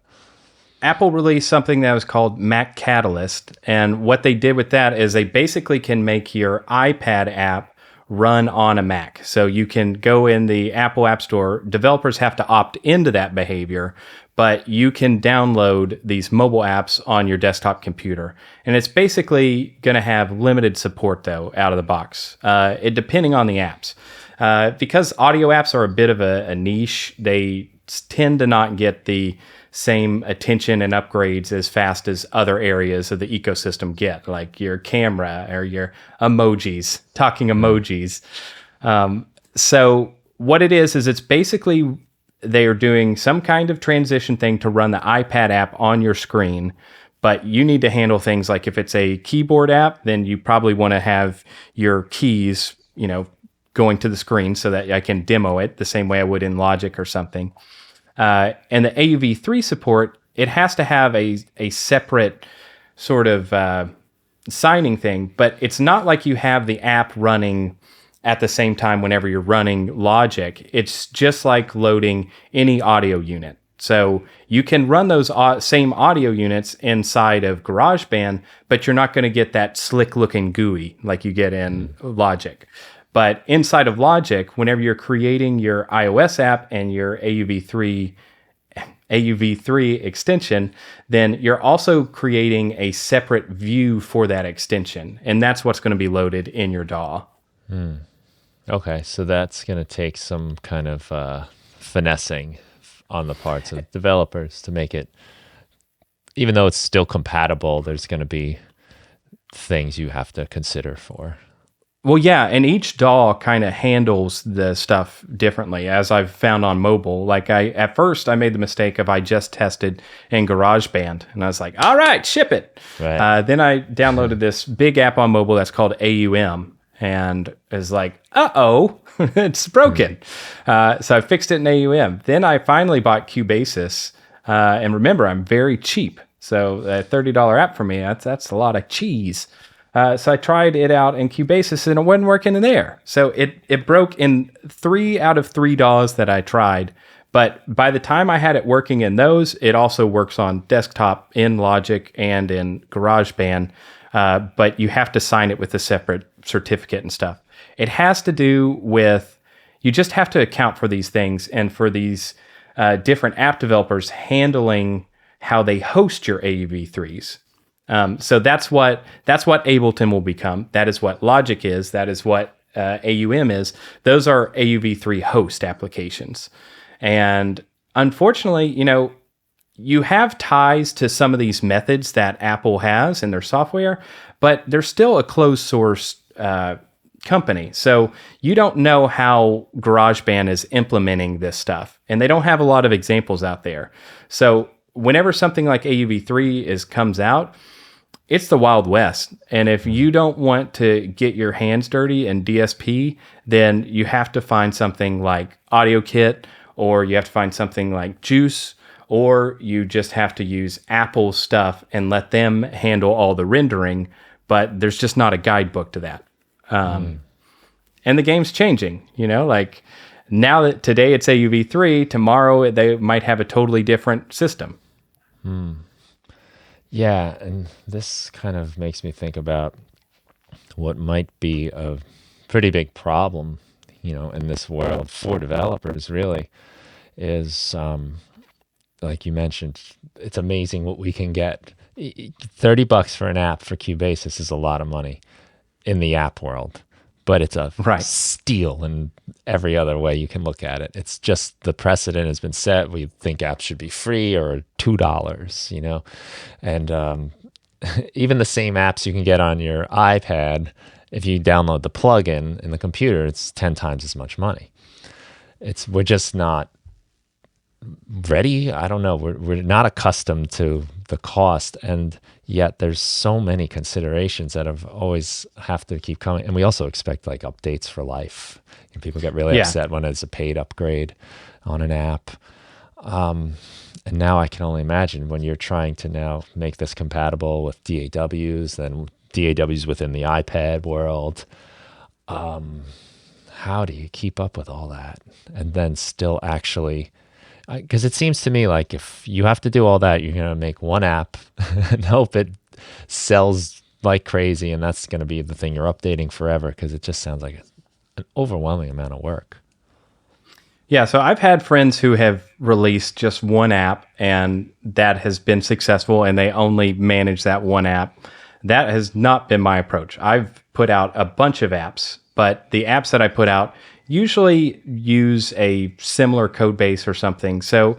Apple released something that was called Mac Catalyst, and what they did with that is they basically can make your iPad app run on a Mac. So you can go in the Apple App Store. Developers have to opt into that behavior, but you can download these mobile apps on your desktop computer. And it's basically going to have limited support, though, out of the box, depending on the apps. Because audio apps are a bit of a niche, they tend to not get the same attention and upgrades as fast as other areas of the ecosystem get, like your camera or your emojis, talking emojis. So what it is it's basically they are doing some kind of transition thing to run the iPad app on your screen, but you need to handle things like if it's a keyboard app, then you probably want to have your keys, going to the screen so that I can demo it the same way I would in Logic or something. And the AUV3 support, it has to have a separate sort of signing thing, but it's not like you have the app running at the same time whenever you're running Logic. It's just like loading any audio unit. So you can run those same audio units inside of GarageBand, but you're not going to get that slick-looking GUI like you get in Logic. But inside of Logic, whenever you're creating your iOS app and your AUV3 extension, then you're also creating a separate view for that extension. And that's what's going to be loaded in your DAW. Okay, so that's going to take some kind of finessing on the parts of developers to make it, even though it's still compatible, there's going to be things you have to consider for. Well, yeah, and each DAW kind of handles the stuff differently, as I've found on mobile. Like at first I made the mistake of I just tested in GarageBand, and I was like, all right, ship it. Right. Then I downloaded this big app on mobile that's called AUM, and is like, uh-oh, it's broken. So I fixed it in AUM. Then I finally bought Cubasis, and remember, I'm very cheap. So a $30 app for me, that's a lot of cheese. So I tried it out in Cubasis, and it wasn't working in there. So it broke in 3 out of 3 DAWs that I tried. But by the time I had it working in those, it also works on desktop in Logic and in GarageBand. But you have to sign it with a separate certificate and stuff. It has to do with, you just have to account for these things and for these different app developers handling how they host your AUV3s. So that's what Ableton will become. That is what Logic is. That is what AUM is. Those are AUV3 host applications. And unfortunately, you have ties to some of these methods that Apple has in their software, but they're still a closed source company. So you don't know how GarageBand is implementing this stuff. And they don't have a lot of examples out there. So whenever something like AUV3 comes out, it's the Wild West. And if you don't want to get your hands dirty in DSP, then you have to find something like AudioKit, or you have to find something like Juice, or you just have to use Apple stuff and let them handle all the rendering. But there's just not a guidebook to that. And the game's changing, like now that today it's AUV3, tomorrow they might have a totally different system. Yeah, and this kind of makes me think about what might be a pretty big problem, in this world for developers, really, is like you mentioned, it's amazing what we can get. $30 for an app for Cubasis is a lot of money in the app world, but it's a steal in every other way you can look at it. It's just the precedent has been set. We think apps should be free or $2, and even the same apps you can get on your iPad, if you download the plugin in the computer, it's 10 times as much money. We're just not ready. I don't know. We're not accustomed to the cost, and yet there's so many considerations that always have to keep coming. And we also expect like updates for life. And people get really upset when it's a paid upgrade on an app. And now I can only imagine when you're trying to now make this compatible with DAWs, then DAWs within the iPad world. How do you keep up with all that? And then still actually, because it seems to me like if you have to do all that, you're going to make one app and hope it sells like crazy, and that's going to be the thing you're updating forever, because it just sounds like an overwhelming amount of work. Yeah, so I've had friends who have released just one app, and that has been successful, and they only manage that one app. That has not been my approach. I've put out a bunch of apps, but the apps that I put out usually use a similar code base or something. So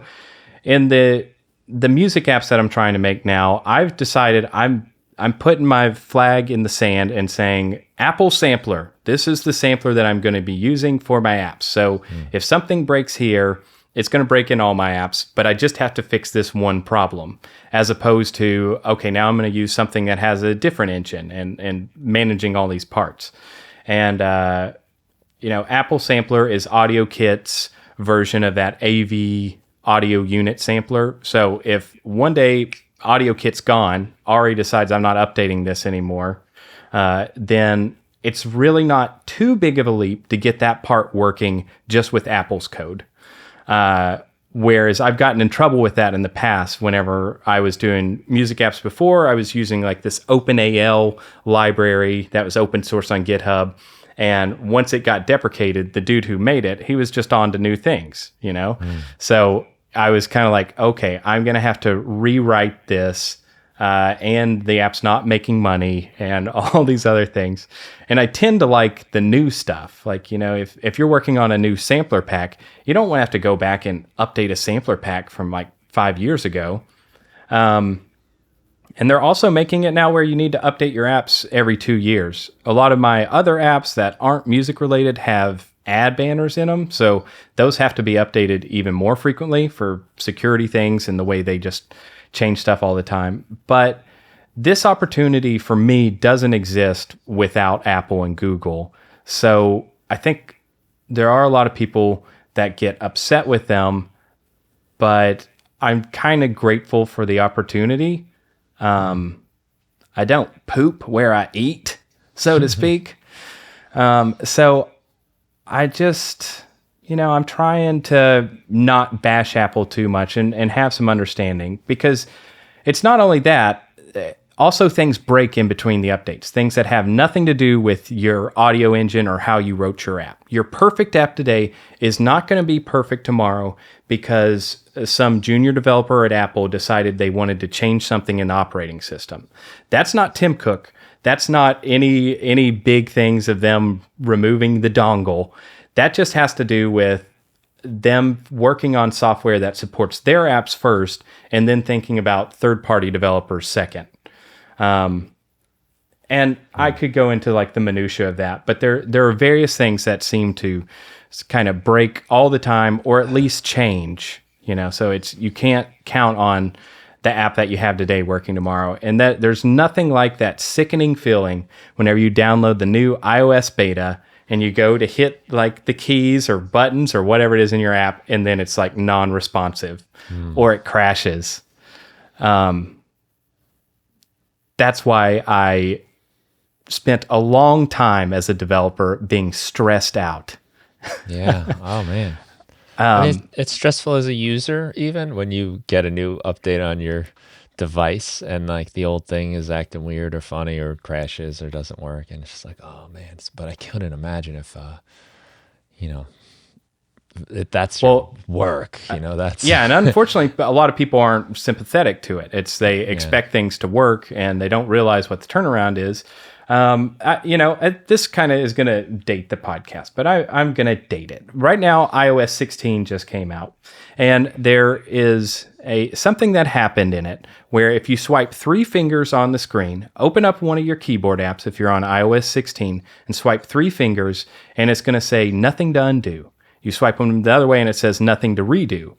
in the music apps that I'm trying to make now, I've decided I'm putting my flag in the sand and saying, Apple sampler, this is the sampler that I'm going to be using for my apps. So if something breaks here, it's going to break in all my apps, but I just have to fix this one problem, as opposed to, okay, now I'm going to use something that has a different engine and managing all these parts. And, Apple Sampler is AudioKit's version of that AV audio unit sampler. So if one day AudioKit's gone, Ari decides I'm not updating this anymore, then it's really not too big of a leap to get that part working just with Apple's code. Whereas I've gotten in trouble with that in the past. Whenever I was doing music apps before, I was using like this OpenAL library that was open source on GitHub. And once it got deprecated, the dude who made it, he was just on to new things, So I was kind of like, okay, I'm going to have to rewrite this, and the app's not making money and all these other things. And I tend to like the new stuff. Like, if you're working on a new sampler pack, you don't want to have to go back and update a sampler pack from like 5 years ago. And they're also making it now where you need to update your apps every 2 years. A lot of my other apps that aren't music related have ad banners in them. So those have to be updated even more frequently for security things and the way they just change stuff all the time. But this opportunity for me doesn't exist without Apple and Google. So I think there are a lot of people that get upset with them, but I'm kind of grateful for the opportunity. I don't poop where I eat, so to speak. So I just, I'm trying to not bash Apple too much and have some understanding, because it's not only that, also things break in between the updates, things that have nothing to do with your audio engine or how you wrote your app. Your perfect app today is not going to be perfect tomorrow because some junior developer at Apple decided they wanted to change something in the operating system. That's not Tim Cook. That's not any big things of them removing the dongle. That just has to do with them working on software that supports their apps first and then thinking about third-party developers second. And I could go into like the minutia of that, but there are various things that seem to kind of break all the time, or at least change, so you can't count on the app that you have today working tomorrow. And that there's nothing like that sickening feeling whenever you download the new iOS beta and you go to hit like the keys or buttons or whatever it is in your app, and then it's like non-responsive or it crashes. That's why I spent a long time as a developer being stressed out. Yeah. Oh, man. I mean, it's stressful as a user, even when you get a new update on your device and like the old thing is acting weird or funny or crashes or doesn't work. And it's just like, oh, man. But I couldn't imagine if, if that's your work, that's... Yeah, and unfortunately, a lot of people aren't sympathetic to it. They expect things to work and they don't realize what the turnaround is. This kind of is going to date the podcast, but I'm going to date it. Right now, iOS 16 just came out, and there is something that happened in it where if you swipe 3 fingers on the screen, open up one of your keyboard apps if you're on iOS 16, and swipe 3 fingers, and it's going to say nothing to undo. You swipe them the other way and it says nothing to redo.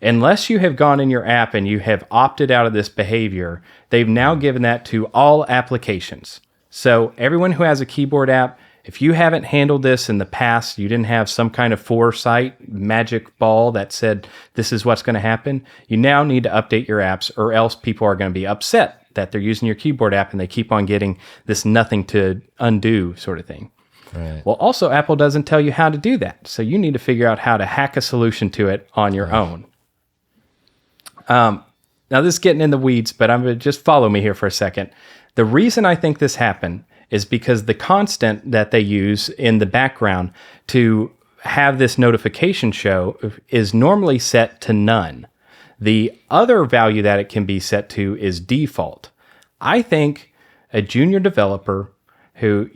Unless you have gone in your app and you have opted out of this behavior, they've now given that to all applications. So everyone who has a keyboard app, if you haven't handled this in the past, you didn't have some kind of foresight, magic ball that said this is what's going to happen, you now need to update your apps or else people are going to be upset that they're using your keyboard app and they keep on getting this nothing to undo sort of thing. Right. Well, also, Apple doesn't tell you how to do that. So you need to figure out how to hack a solution to it on your own. Now, this is getting in the weeds, but I'm going to just follow me here for a second. The reason I think this happened is because the constant that they use in the background to have this notification show is normally set to none. The other value that it can be set to is default. I think a junior developer who,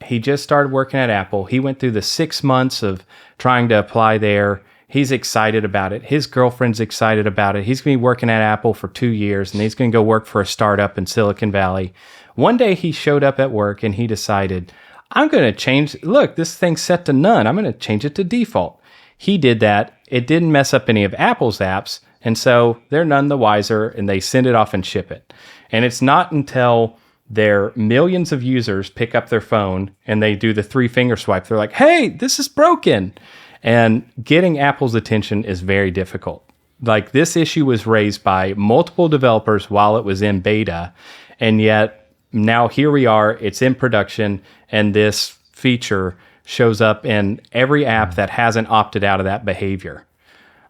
he just started working at Apple. He went through the 6 months of trying to apply there. He's excited about it. His girlfriend's excited about it. He's going to be working at Apple for 2 years, and he's going to go work for a startup in Silicon Valley. One day he showed up at work, and he decided, I'm going to change. Look, this thing's set to none. I'm going to change it to default. He did that. It didn't mess up any of Apple's apps, and so they're none the wiser, and they send it off and ship it. And it's not until their millions of users pick up their phone and they do the 3-finger swipe. They're like, hey, this is broken. And getting Apple's attention is very difficult. Like, this issue was raised by multiple developers while it was in beta. And yet now here we are, it's in production, and this feature shows up in every app that hasn't opted out of that behavior.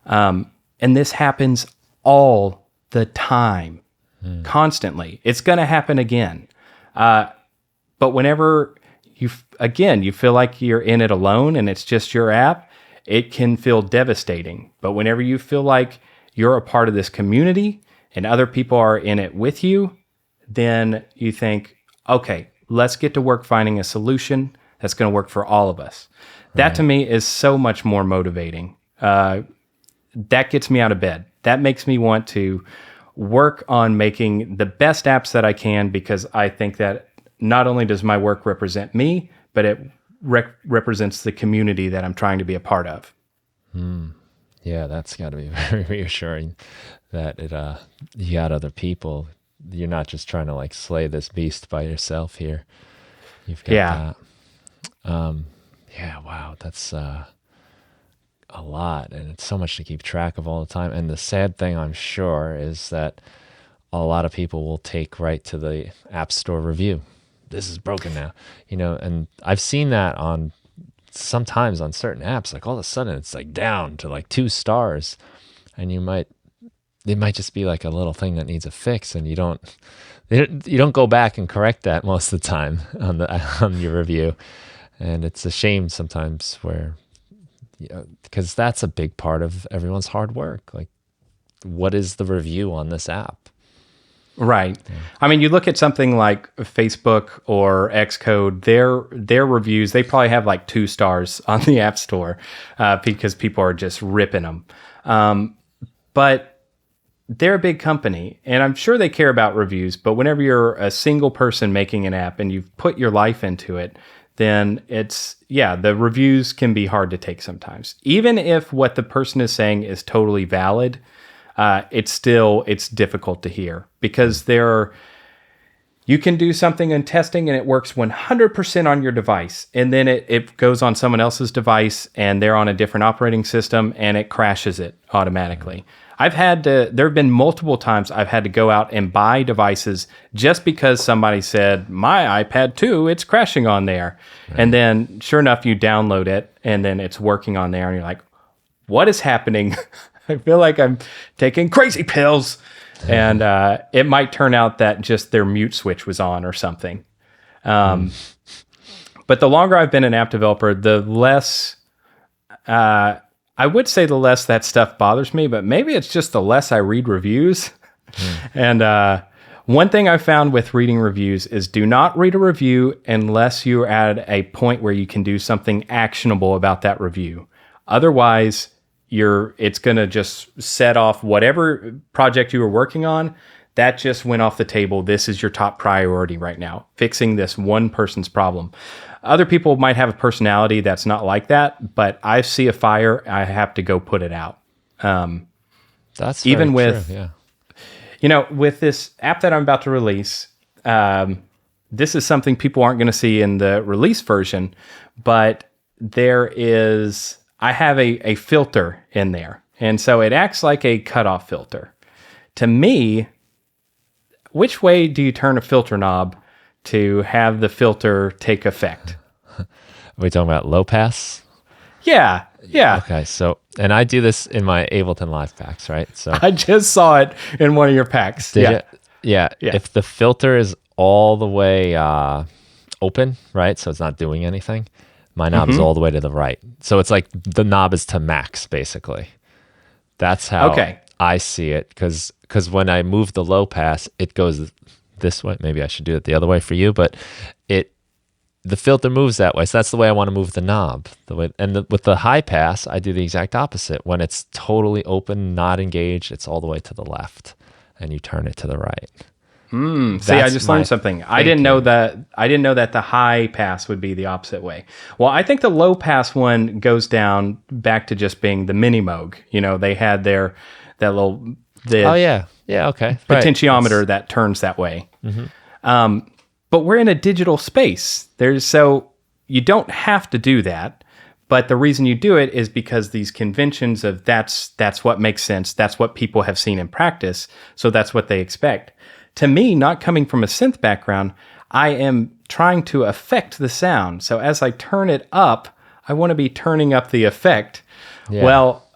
And this happens all the time, constantly. It's going to happen again. But whenever you feel like you're in it alone and it's just your app, it can feel devastating. But whenever you feel like you're a part of this community and other people are in it with you, then you think, okay, let's get to work finding a solution that's going to work for all of us. Right. That to me is so much more motivating. That gets me out of bed. That makes me want to work on making the best apps that I can, because I think that not only does my work represent me, but it represents the community that I'm trying to be a part of. Yeah, that's got to be very reassuring that you got other people. You're not just trying to like slay this beast by yourself here. You've got that. Wow, that's a lot, and it's so much to keep track of all the time. And the sad thing, I'm sure, is that a lot of people will take right to the App Store review. This is broken now, and I've seen that sometimes on certain apps, like all of a sudden it's like down to like 2 stars, and it might just be like a little thing that needs a fix, and you don't go back and correct that most of the time on your review. And it's a shame sometimes because that's a big part of everyone's hard work. Like, what is the review on this app? Right. Yeah. I mean, you look at something like Facebook or Xcode, their reviews, they probably have like 2 stars on the App Store because people are just ripping them. But they're a big company, and I'm sure they care about reviews, but whenever you're a single person making an app and you've put your life into it, then the reviews can be hard to take sometimes. Even if what the person is saying is totally valid, it's difficult to hear because you can do something in testing and it works 100% on your device. And then it goes on someone else's device and they're on a different operating system and it crashes it automatically. There have been multiple times I've had to go out and buy devices just because somebody said, my iPad 2, it's crashing on there. Right. And then sure enough, you download it and then it's working on there and you're like, what is happening? I feel like I'm taking crazy pills. And it might turn out that just their mute switch was on or something. But the longer I've been an app developer, the less, I would say the less that stuff bothers me, but maybe it's just the less I read reviews. And one thing I found with reading reviews is do not read a review unless you're at a point where you can do something actionable about that review. Otherwise, it's going to just set off whatever project you were working on. That just went off the table. This is your top priority right now, fixing this one person's problem. Other people might have a personality that's not like that, but I see a fire, I have to go put it out. That's even very with, true, yeah. With this app that I'm about to release, this is something people aren't going to see in the release version, but I have a filter in there. And so it acts like a cutoff filter. To me, which way do you turn a filter knob to have the filter take effect? Are we talking about low pass? Yeah. Okay, so, and I do this in my Ableton Live packs, right? So I just saw it in one of your packs. Yeah. If the filter is all the way open, right? So it's not doing anything. My knob is all the way to the right. So it's like the knob is to max, basically. That's how I see it. Because when I move the low pass, it goes this way. Maybe I should do it the other way for you, but the filter moves that way. So that's the way I want to move the knob. With the high pass, I do the exact opposite. When it's totally open, not engaged, it's all the way to the left, and you turn it to the right. See, I just learned something. I didn't know that the high pass would be the opposite way. Well, I think the low pass one goes down back to just being the mini Moog. They had okay, potentiometer that turns that way. But we're in a digital space. So you don't have to do that. But the reason you do it is because these conventions of that's what makes sense. That's what people have seen in practice. So that's what they expect. To me, not coming from a synth background, I am trying to affect the sound. So as I turn it up, I want to be turning up the effect. Yeah. Well,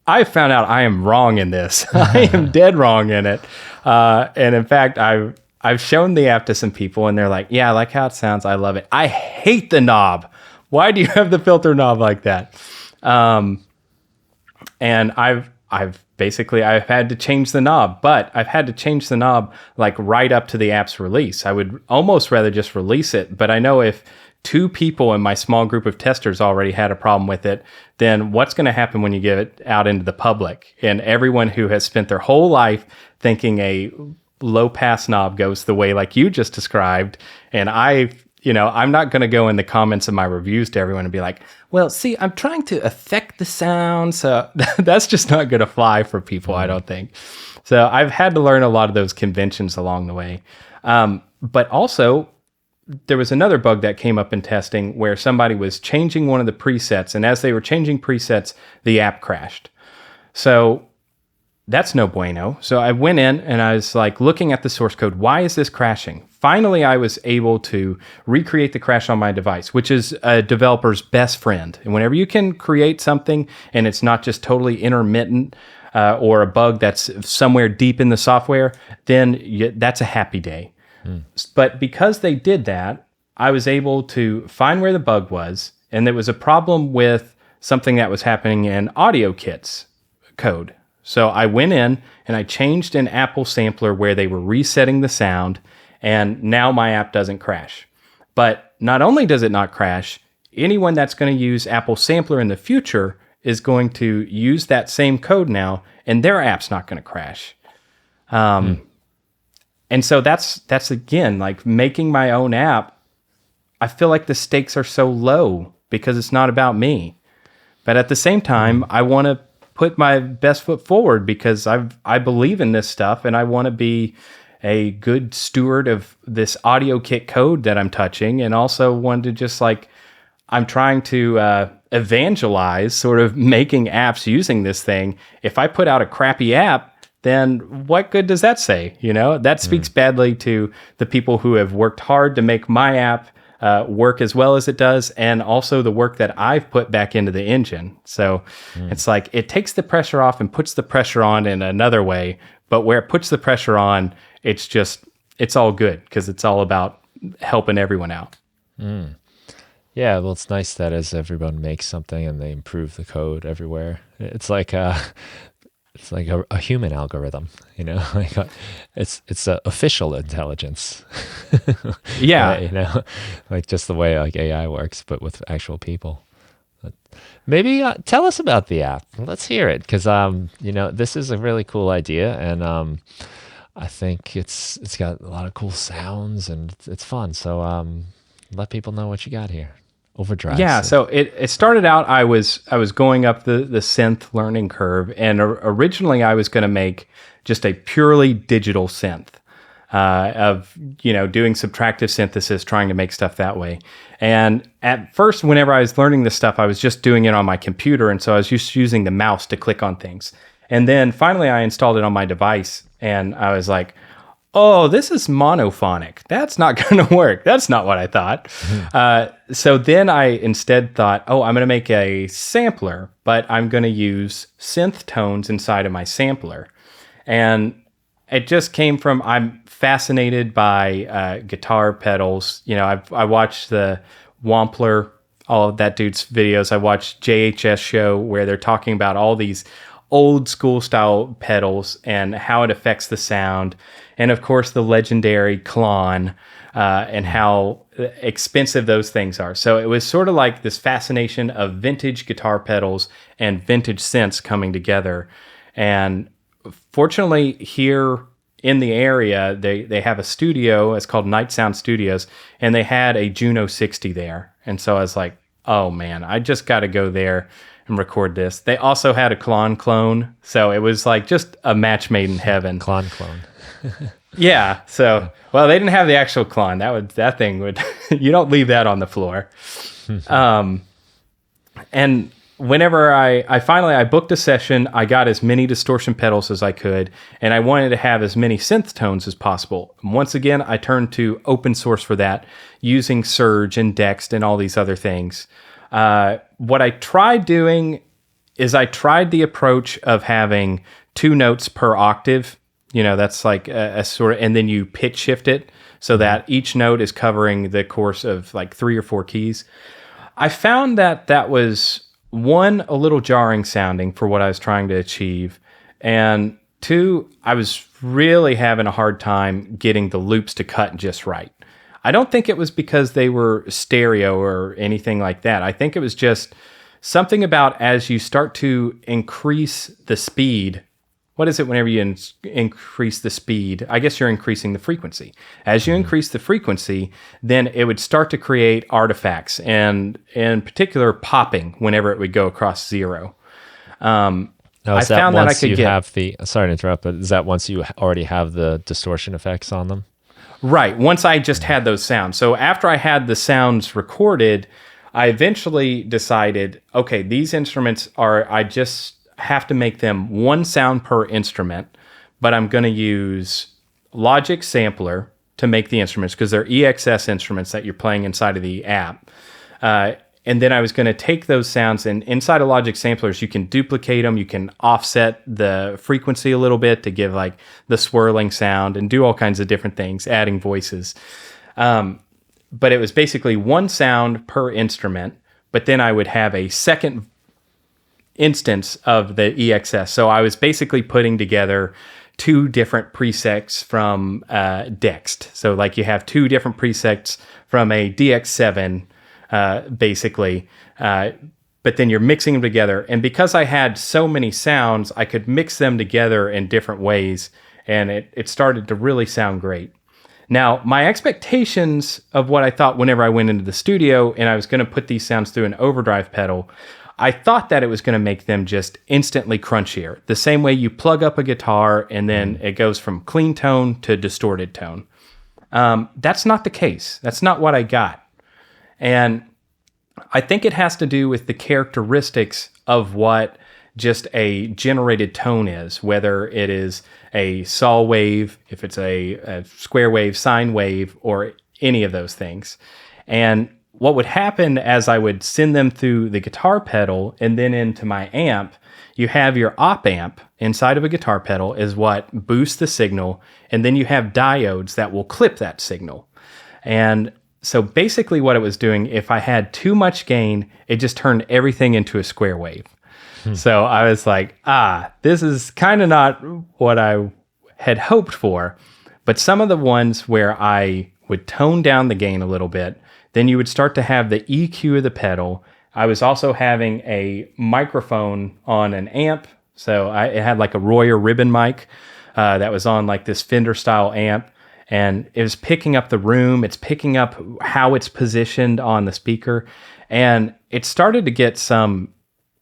I found out I am wrong in this. I am dead wrong in it. And in fact, I've shown the app to some people and they're like, yeah, I like how it sounds. I love it. I hate the knob. Why do you have the filter knob like that? And I've had to change the knob, but I've had to change the knob like right up to the app's release. I would almost rather just release it, but I know if 2 people in my small group of testers already had a problem with it, then what's going to happen when you get it out into the public? And everyone who has spent their whole life thinking a low pass knob goes the way like you just described, and I'm not going to go in the comments of my reviews to everyone and be like, well, see, I'm trying to affect the sound. So that's just not going to fly for people, I don't think. So I've had to learn a lot of those conventions along the way. But also, there was another bug that came up in testing where somebody was changing one of the presets. And as they were changing presets, the app crashed. So that's no bueno. So I went in and I was like looking at the source code. Why is this crashing? Finally, I was able to recreate the crash on my device, which is a developer's best friend. And whenever you can create something and it's not just totally intermittent or a bug that's somewhere deep in the software, then that's a happy day. But because they did that, I was able to find where the bug was. And there was a problem with something that was happening in AudioKit's code. So I went in and I changed an Apple sampler where they were resetting the sound, and now my app doesn't crash. But not only does it not crash, anyone that's going to use Apple Sampler in the future is going to use that same code now, and their app's not going to crash. And so that's again, like making my own app. I feel like the stakes are so low because it's not about me. But at the same time, I want to put my best foot forward because I believe in this stuff and I want to be a good steward of this audio kit code that I'm touching, and also wanted to just like, I'm trying to evangelize sort of making apps using this thing. If I put out a crappy app, then what good does that say? You know, that speaks badly to the people who have worked hard to make my app work as well as it does, and also the work that I've put back into the engine. So it's like, it takes the pressure off and puts the pressure on in another way, but where it puts the pressure on, it's all good because it's all about helping everyone out. Yeah, well, it's nice that as everyone makes something and they improve the code everywhere, it's like a human algorithm, you know, like it's a official intelligence. Yeah, you know, like just the way like AI works, but with actual people. But maybe tell us about the app. Let's hear it, because you know, this is a really cool idea, and I think it's got a lot of cool sounds and it's fun. So let people know what you got here. Overdrive. Yeah, so it started out, I was going up the synth learning curve, and originally I was going to make just a purely digital synth of, you know, doing subtractive synthesis, trying to make stuff that way. And at first, whenever I was learning this stuff, I was just doing it on my computer, and so I was just using the mouse to click on things. And then finally I installed it on my device, and I was like, oh, this is monophonic. That's not going to work. That's not what I thought. So then I instead thought, oh, I'm going to make a sampler, but I'm going to use synth tones inside of my sampler. And it just came from, I'm fascinated by guitar pedals. You know, I watched the Wampler, all of that dude's videos. I watched JHS show where they're talking about all these old school style pedals and how it affects the sound. And of course, the legendary Klon and how expensive those things are. So it was sort of like this fascination of vintage guitar pedals and vintage synths coming together. And fortunately, here in the area, they have a studio. It's called Night Sound Studios, and they had a Juno 60 there. And so I was like, oh man, I just got to go there and record this. They also had a Klon clone, so it was like just a match made in heaven. Klon clone. Yeah. So, well, they didn't have the actual Klon. That thing would you don't leave that on the floor. And whenever I finally booked a session, I got as many distortion pedals as I could, and I wanted to have as many synth tones as possible. And once again, I turned to open source for that, using Surge and Dext and all these other things. What I tried doing is I tried the approach of having 2 notes per octave. You know, that's like a sort of, and then you pitch shift it so that each note is covering the course of like 3 or 4 keys. I found that was, 1, a little jarring sounding for what I was trying to achieve, and 2, I was really having a hard time getting the loops to cut just right. I don't think it was because they were stereo or anything like that. I think it was just something about as you start to increase the speed. What is it whenever you increase the speed? I guess you're increasing the frequency. As you increase the frequency, then it would start to create artifacts, and in particular popping whenever it would go across 0. Now, I found that I could get... Sorry to interrupt, but is that once you already have the distortion effects on them? Right. Once I just had those sounds. So after I had the sounds recorded, I eventually decided, okay, these instruments I just have to make them 1 sound per instrument, but I'm going to use Logic Sampler to make the instruments because they're EXS instruments that you're playing inside of the app. And then I was going to take those sounds, and inside of Logic Samplers, you can duplicate them. You can offset the frequency a little bit to give like the swirling sound and do all kinds of different things, adding voices. But it was basically 1 sound per instrument, but then I would have a second instance of the EXS. So I was basically putting together 2 different presets from Dext. So like you have 2 different presets from a DX7, basically, but then you're mixing them together. And because I had so many sounds, I could mix them together in different ways, and it started to really sound great. Now, my expectations of what I thought whenever I went into the studio and I was going to put these sounds through an overdrive pedal, I thought that it was going to make them just instantly crunchier. The same way you plug up a guitar and then it goes from clean tone to distorted tone. That's not the case. That's not what I got. And I think it has to do with the characteristics of what just a generated tone is, whether it is a saw wave, if it's a square wave, sine wave, or any of those things. And what would happen as I would send them through the guitar pedal and then into my amp, you have your op amp inside of a guitar pedal is what boosts the signal, and then you have diodes that will clip that signal. And so basically what it was doing, if I had too much gain, it just turned everything into a square wave. So I was like, this is kind of not what I had hoped for. But some of the ones where I would tone down the gain a little bit, then you would start to have the EQ of the pedal. I was also having a microphone on an amp. So it had like a Royer ribbon mic that was on like this Fender style amp. And it was picking up the room. It's picking up how it's positioned on the speaker. And it started to get some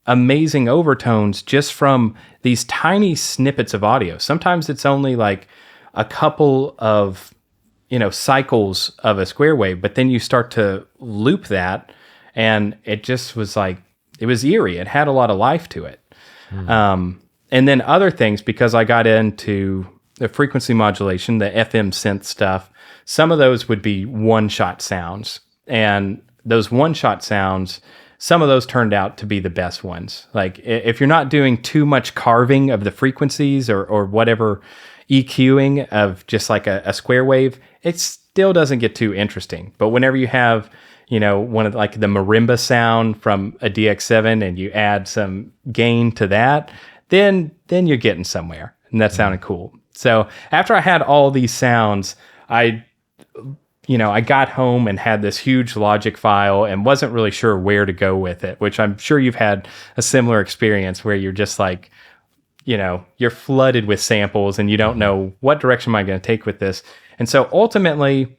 amazing overtones just from these tiny snippets of audio. Sometimes it's only like a couple of, cycles of a square wave, but then you start to loop that and it just was like, it was eerie. It had a lot of life to it. And then other things, because I got into the frequency modulation, the FM synth stuff, some of those would be one-shot sounds. And those one-shot sounds, some of those turned out to be the best ones. Like if you're not doing too much carving of the frequencies or whatever EQing of just like a square wave, it still doesn't get too interesting. But whenever you have, one of like the marimba sound from a DX7 and you add some gain to that, then you're getting somewhere. And that sounded cool. So after I had all these sounds, I got home and had this huge Logic file and wasn't really sure where to go with it, which I'm sure you've had a similar experience where you're just like, you're flooded with samples and you don't know what direction am I going to take with this. And so ultimately,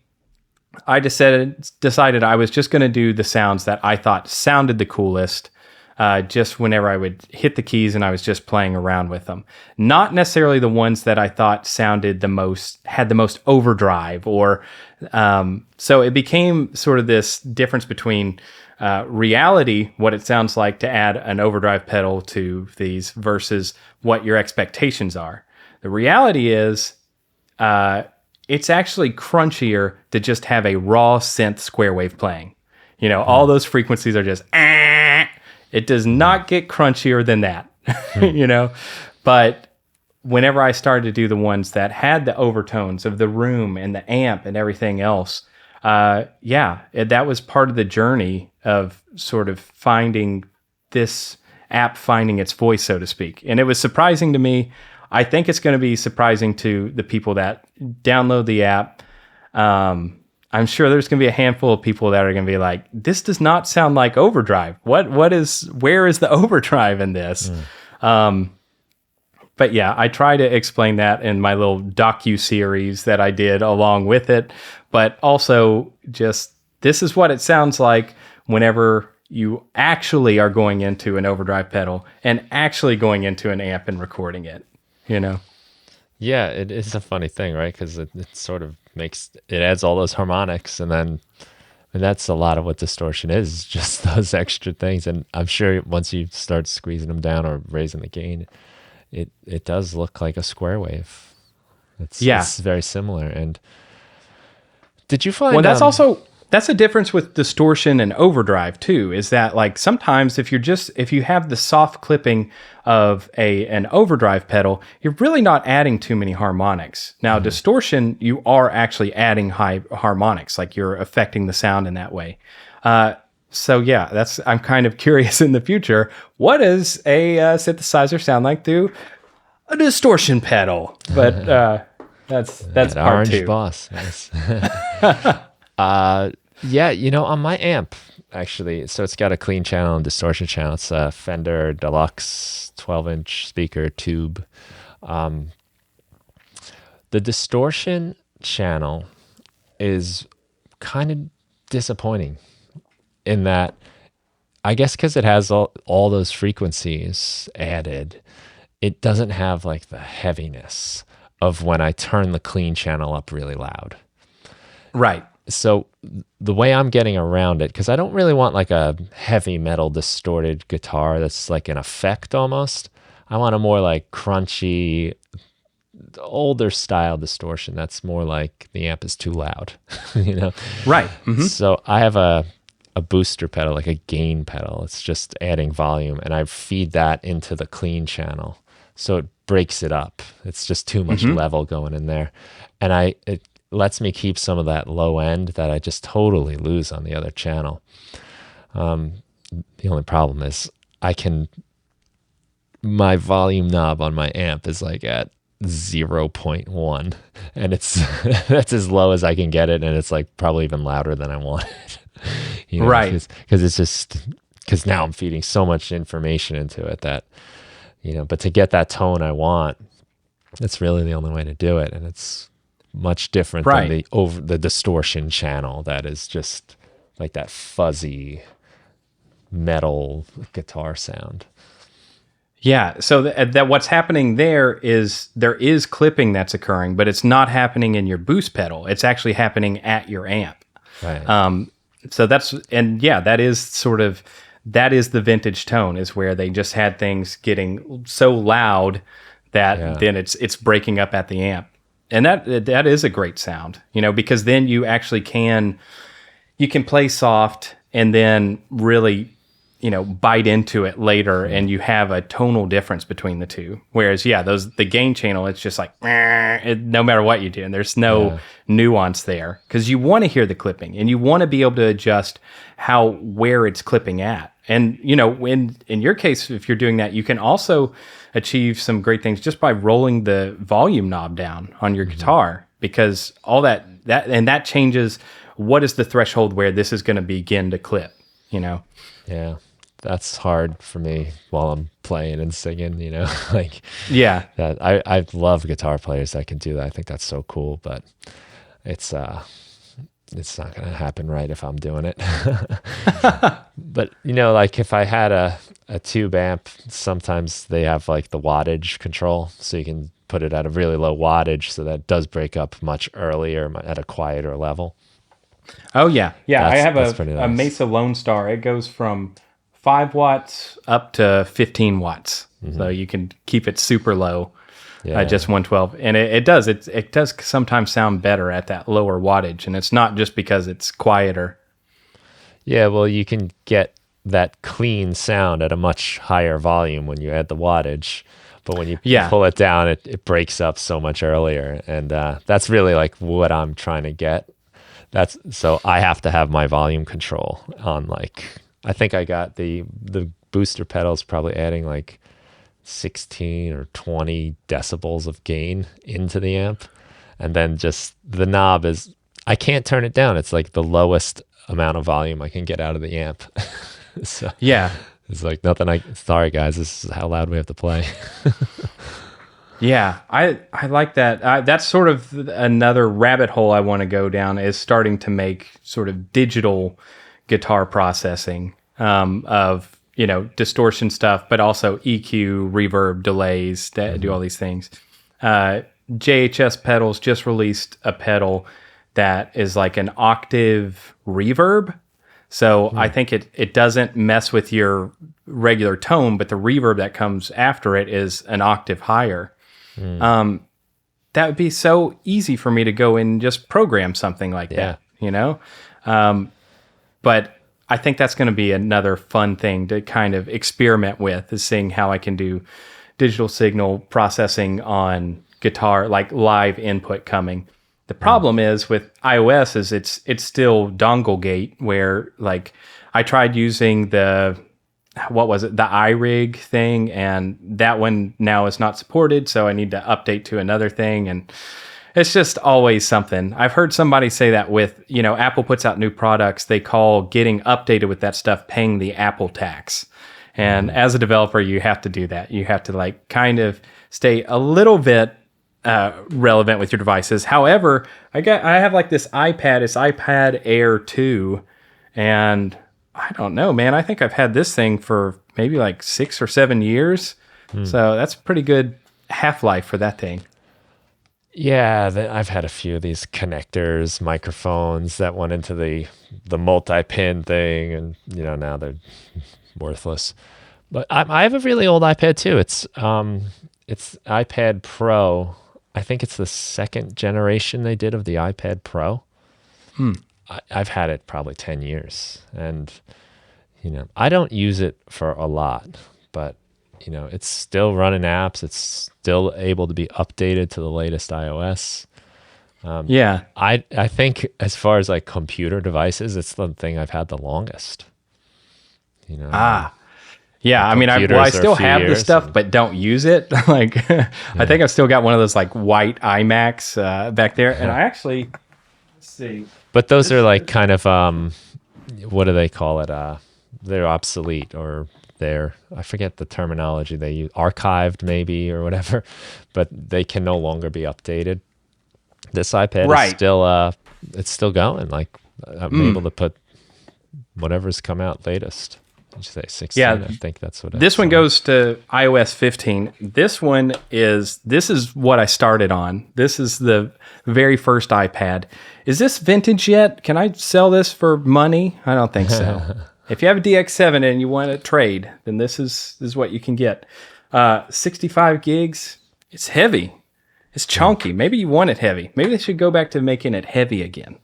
I decided I was just going to do the sounds that I thought sounded the coolest, just whenever I would hit the keys and I was just playing around with them. Not necessarily the ones that I thought sounded had the most overdrive, or so it became sort of this difference between reality, what it sounds like to add an overdrive pedal to these, versus what your expectations are. The reality is, it's actually crunchier to just have a raw synth square wave playing. All those frequencies are just, it does not get crunchier than that, But whenever I started to do the ones that had the overtones of the room and the amp and everything else, that was part of the journey of sort of finding this app, finding its voice, so to speak. And it was surprising to me. I think it's going to be surprising to the people that download the app. I'm sure there's going to be a handful of people that are going to be like, this does not sound like Overdrive. Where is the Overdrive in this? But yeah, I try to explain that in my little docu-series that I did along with it. But also just, this is what it sounds like whenever you actually are going into an overdrive pedal and actually going into an amp and recording it, Yeah, it is a funny thing, right? Because it sort of adds all those harmonics, and then that's a lot of what distortion is, just those extra things. And I'm sure once you start squeezing them down or raising the gain, it does look like a square wave. It's very similar. And did you find... Well, that's a difference with distortion and overdrive too, is that like sometimes if you have the soft clipping of an overdrive pedal, you're really not adding too many harmonics. Now, distortion, you are actually adding high harmonics, like you're affecting the sound in that way. So yeah, I'm kind of curious in the future, what does a synthesizer sound like through a distortion pedal? But that's part Orange two. Boss. Yes. On my amp, actually, so it's got a clean channel and distortion channel. It's a Fender Deluxe 12-inch speaker tube. The distortion channel is kind of disappointing in that I guess because it has all those frequencies added, it doesn't have like the heaviness of when I turn the clean channel up really loud. Right. So the way I'm getting around it, because I don't really want like a heavy metal distorted guitar that's like an effect almost. I want a more like crunchy, older style distortion that's more like the amp is too loud, you know? Right. Mm-hmm. So I have a booster pedal, like a gain pedal. It's just adding volume, and I feed that into the clean channel. So it breaks it up. It's just too much level going in there. And it lets me keep some of that low end that I just totally lose on the other channel. The only problem is my volume knob on my amp is like at 0.1, and it's that's as low as I can get it, and it's like probably even louder than I want it. You know, right. Because now I'm feeding so much information into it that, you know, but to get that tone I want, it's really the only way to do it. And it's much different than the distortion channel that is just like that fuzzy metal guitar sound. Yeah. So that what's happening there is clipping that's occurring, but it's not happening in your boost pedal. It's actually happening at your amp. Right. So that is the vintage tone, is where they just had things getting so loud that then it's breaking up at the amp. And that is a great sound, you know, because then you actually can play soft and then really, you know, bite into it later, and you have a tonal difference between the two. Whereas, the gain channel, it's just like, no matter what you do, and there's no nuance there, because you want to hear the clipping and you want to be able to adjust where it's clipping at. And, you know, in your case, if you're doing that, you can also achieve some great things just by rolling the volume knob down on your guitar, because all that changes what is the threshold where this is going to begin to clip, you know? Yeah. That's hard for me while I'm playing and singing, you know, like, that I love guitar players that can do that. I think that's so cool, but it's not going to happen right if I'm doing it. But, you know, like if I had a tube amp, sometimes they have like the wattage control, so you can put it at a really low wattage so that it does break up much earlier at a quieter level. Oh yeah. I have a nice Mesa Lone Star. It goes from 5 watts up to 15 watts. So you can keep it super low, just 112. And it does sometimes sound better at that lower wattage. And it's not just because it's quieter. Yeah, well, you can get that clean sound at a much higher volume when you add the wattage. But when you pull it down, it breaks up so much earlier. And that's really like what I'm trying to get. So I have to have my volume control on, like, I think I got the booster pedals probably adding like 16 or 20 decibels of gain into the amp. And then just the knob I can't turn it down. It's like the lowest amount of volume I can get out of the amp. So it's like nothing. Sorry guys, this is how loud we have to play. Yeah, I like that. That's sort of another rabbit hole I want to go down, is starting to make sort of digital guitar processing of, you know, distortion stuff, but also EQ, reverb, delays that do all these things. JHS Pedals just released a pedal that is like an octave reverb. So I think it doesn't mess with your regular tone, but the reverb that comes after it is an octave higher. That would be so easy for me to go and just program something like that, you know? But I think that's going to be another fun thing to kind of experiment with, is seeing how I can do digital signal processing on guitar, like live input coming. The problem is with iOS is it's still dongle gate, where like I tried using the iRig thing, and that one now is not supported, so I need to update to another thing, and it's just always something. I've heard somebody say that with, you know, Apple puts out new products, they call getting updated with that stuff paying the Apple tax. And as a developer, you have to do that. You have to like kind of stay a little bit relevant with your devices. However, I have like this iPad, it's iPad Air 2, and I don't know, man. I think I've had this thing for maybe like 6 or 7 years. So that's a pretty good half-life for that thing. Yeah, I've had a few of these connectors, microphones that went into the multi-pin thing, and now they're worthless. But I have a really old iPad too. It's iPad Pro. I think it's the second generation they did of the iPad Pro. I've had it probably 10 years, and I don't use it for a lot, but it's still running apps. It's still able to be updated to the latest iOS. I think as far as like computer devices, it's the thing I've had the longest. Yeah, I mean, I still have the stuff, but don't use it. Like, I think I've still got one of those like white iMacs back there, and I actually, let's see. But those are like kind of what do they call it? They're obsolete, or I forget the terminology they use, archived maybe or whatever, but they can no longer be updated. This iPad is still it's still going. Like, I'm able to put whatever's come out latest. Did you say 16? Yeah, I think that's what this one goes to iOS 15. This is what I started on. This is the very first iPad. Is this vintage yet? Can I sell this for money? I don't think so. If you have a DX7 and you want to trade, then this is what you can get. 65 gigs. It's heavy. It's chunky. Maybe you want it heavy. Maybe they should go back to making it heavy again.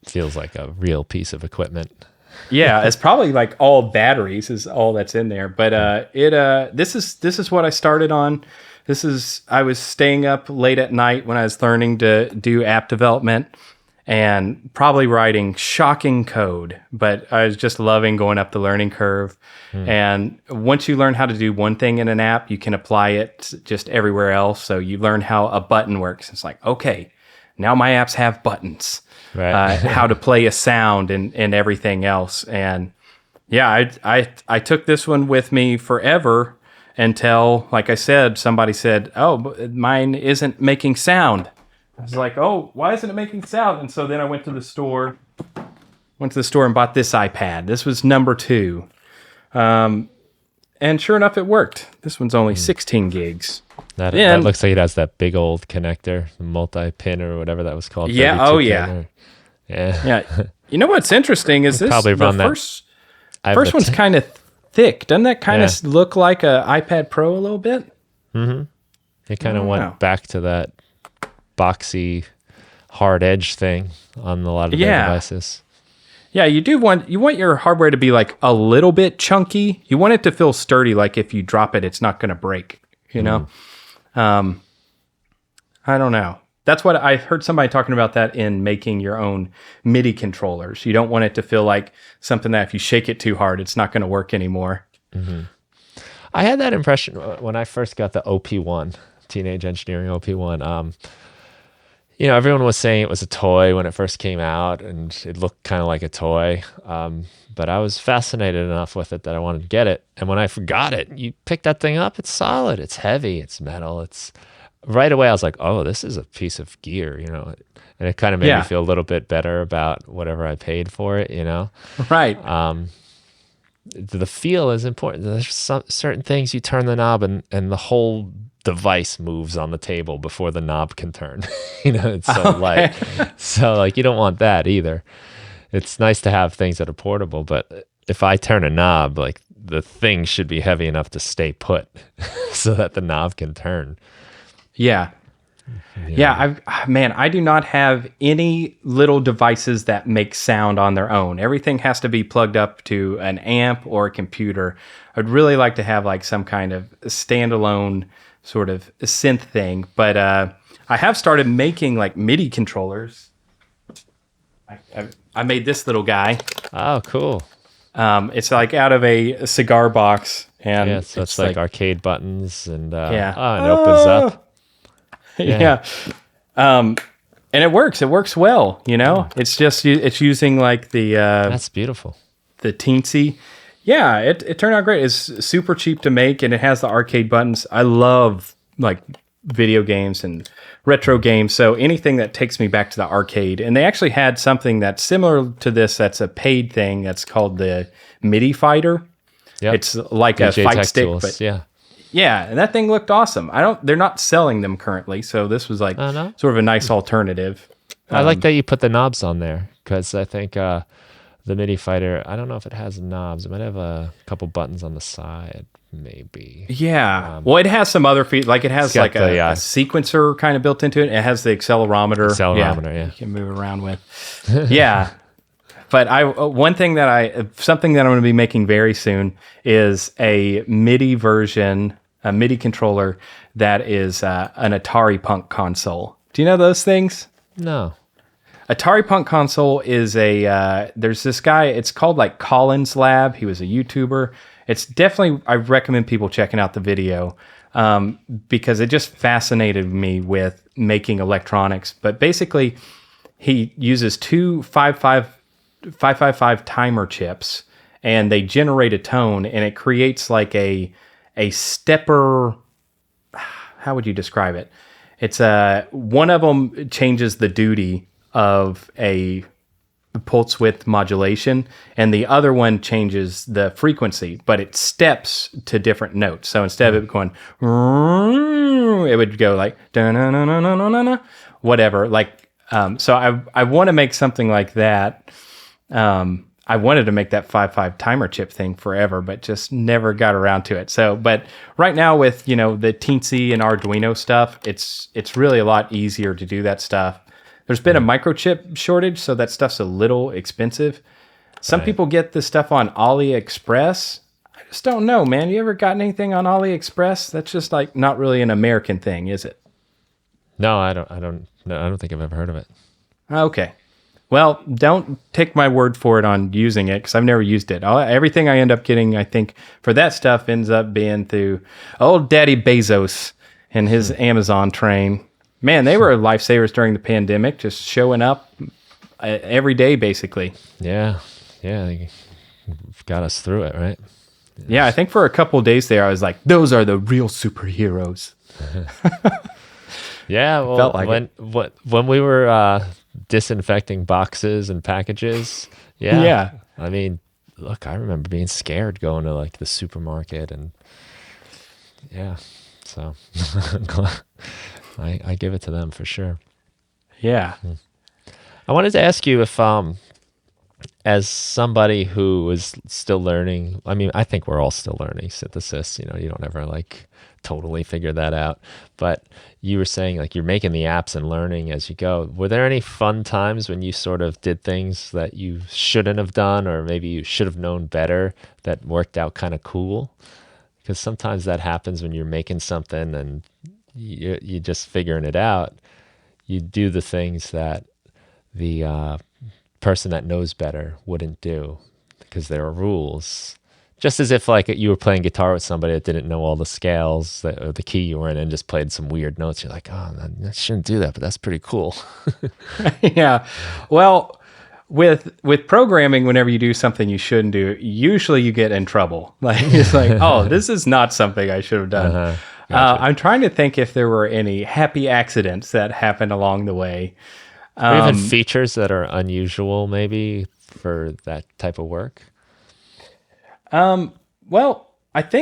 Feels like a real piece of equipment. Yeah, it's probably like all batteries is all that's in there. But this is what I started on. I was staying up late at night when I was learning to do app development and probably writing shocking code, but I was just loving going up the learning curve. And once you learn how to do one thing in an app, you can apply it just everywhere else. So you learn how a button works. It's like, okay, now my apps have buttons. Right. How to play a sound and everything else. And yeah, I took this one with me forever until, like I said, somebody said, oh, mine isn't making sound. I was like, oh, why isn't it making sound? And so then I went to the store and bought this iPad. This was number 2. And sure enough, it worked. This one's only 16 gigs. That looks like it has that big old connector, multi-pin or whatever that was called. Yeah, oh yeah. Yeah. You know what's interesting is this probably run the first one's kind of thick. Doesn't that kind of look like a iPad Pro a little bit? Mm-hmm. It kind of went back to that boxy hard edge thing on a lot of their devices. Yeah, you want your hardware to be like a little bit chunky. You want it to feel sturdy, like if you drop it, it's not going to break, you know? I don't know. That's what I heard somebody talking about that in making your own MIDI controllers. You don't want it to feel like something that if you shake it too hard, it's not going to work anymore. Mm-hmm. I had that impression when I first got the OP1, Teenage Engineering OP1. Everyone was saying it was a toy when it first came out, and it looked kind of like a toy. But I was fascinated enough with it that I wanted to get it. And when I forgot it, you pick that thing up, it's solid, it's heavy, it's metal. Right away I was like, oh, this is a piece of gear, and it kind of made me feel a little bit better about whatever I paid for it, Right. The feel is important. There's certain things you turn the knob and the whole device moves on the table before the knob can turn. It's so light. So you don't want that either. It's nice to have things that are portable, but if I turn a knob, the thing should be heavy enough to stay put so that the knob can turn. Yeah. I do not have any little devices that make sound on their own. Everything has to be plugged up to an amp or a computer. I'd really like to have some kind of standalone sort of synth thing, but I have started making MIDI controllers. I made this little guy. Oh, cool. It's out of a cigar box, and so it's arcade buttons, and it opens up. Yeah. And it works. It works well, It's just it's using the that's beautiful. The teensy. Yeah, it turned out great. It's super cheap to make, and it has the arcade buttons. I love video games and retro games. So anything that takes me back to the arcade. And they actually had something that's similar to this. That's a paid thing. That's called the Midi Fighter. Yep. It's like DJ a fight Tech stick, tools, but yeah, and that thing looked awesome. They're not selling them currently, so this was like no? sort of a nice alternative. I like that you put the knobs on there, because I think the MIDI fighter, I don't know if it has knobs. It might have a couple buttons on the side, maybe. Yeah. Well, it has some other features. Like it has like a sequencer kind of built into it. It has the accelerometer. Yeah. You can move around with. Yeah. But something that I'm going to be making very soon is a MIDI version, a MIDI controller that is an Atari Punk console. Do you know those things? No. Atari Punk console is there's this guy, it's called like Collins Lab. He was a YouTuber. It's definitely, I recommend people checking out the video because it just fascinated me with making electronics. But basically, he uses two 555 timer chips, and they generate a tone, and it creates like a stepper. How would you describe it? It's one of them changes the duty of a pulse width modulation, and the other one changes the frequency, but it steps to different notes. So instead of it going, it would go like whatever. Like so, I want to make something like that. I wanted to make that 5.5 timer chip thing forever, but just never got around to it. So, but right now with, the Teensy and Arduino stuff, it's really a lot easier to do that stuff. There's been a microchip shortage, so that stuff's a little expensive. Some people get this stuff on AliExpress. I just don't know, man. You ever gotten anything on AliExpress? That's just like not really an American thing, is it? No, I don't think I've ever heard of it. Okay. Well, don't take my word for it on using it, because I've never used it. Everything I end up getting, I think, for that stuff ends up being through old Daddy Bezos and his Amazon train. Man, they were lifesavers during the pandemic, just showing up every day, basically. Yeah, they got us through it, right? Yeah, I think for a couple of days there, I was like, those are the real superheroes. Yeah, well, felt like when we were disinfecting boxes and packages, yeah. I mean, look, I remember being scared going to like the supermarket, and so I give it to them for sure. Yeah. I wanted to ask you if, as somebody who is still learning, I mean, I think we're all still learning synthesis. You don't ever like totally figure that out. But you were saying like you're making the apps and learning as you go. Were there any fun times when you sort of did things that you shouldn't have done, or maybe you should have known better, that worked out kind of cool? Because sometimes that happens when you're making something and you're just figuring it out. You do the things that the person that knows better wouldn't do because there are rules. Just as if like you were playing guitar with somebody that didn't know all the scales or the key you were in and just played some weird notes. You're like, oh, I shouldn't do that, but that's pretty cool. Yeah. Well, with programming, whenever you do something you shouldn't do, usually you get in trouble. Like it's like, oh, this is not something I should have done. Gotcha. I'm trying to think if there were any happy accidents that happened along the way. Or even features that are unusual, maybe, for that type of work? Well, let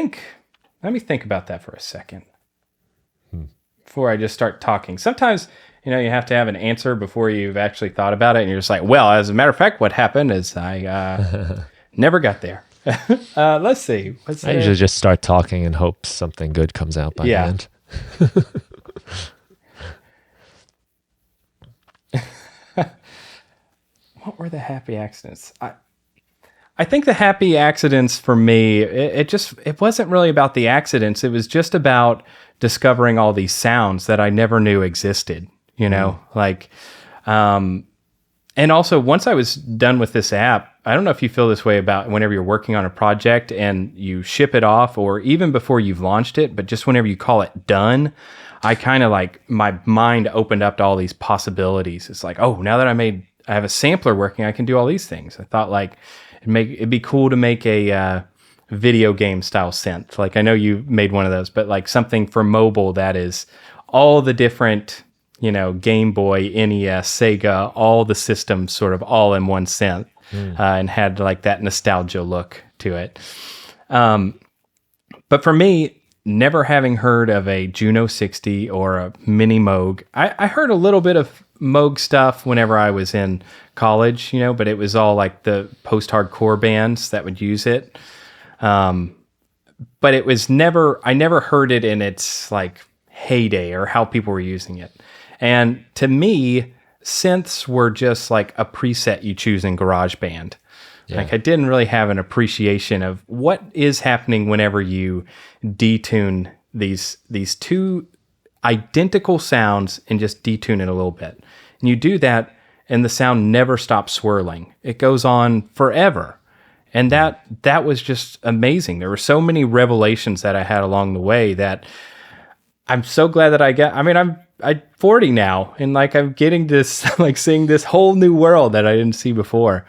me think about that for a second before I just start talking. Sometimes, you have to have an answer before you've actually thought about it. And you're just like, well, as a matter of fact, what happened is I never got there. Let's see. I usually just start talking and hope something good comes out by the end. What were the happy accidents? I think the happy accidents for me, it wasn't really about the accidents. It was just about discovering all these sounds that I never knew existed, and also once I was done with this app, I don't know if you feel this way about whenever you're working on a project and you ship it off, or even before you've launched it, but just whenever you call it done, I kind of like, my mind opened up to all these possibilities. It's like, oh, now that I have a sampler working, I can do all these things. I thought like it'd be cool to make a video game style synth. Like I know you made one of those, but like something for mobile that is all the different Game Boy, NES, Sega, all the systems sort of all in one synth, and had like that nostalgia look to it. But for me, never having heard of a Juno 60 or a Mini Moog, I heard a little bit of Moog stuff whenever I was in college, but it was all like the post-hardcore bands that would use it. But it was I never heard it in its like heyday or how people were using it. And to me, synths were just like a preset you choose in GarageBand. Yeah. Like I didn't really have an appreciation of what is happening whenever you detune these two identical sounds and just detune it a little bit. And you do that and the sound never stops swirling. It goes on forever. And that was just amazing. There were so many revelations that I had along the way that I'm so glad that I'm 40 now, and like I'm getting this, like seeing this whole new world that I didn't see before.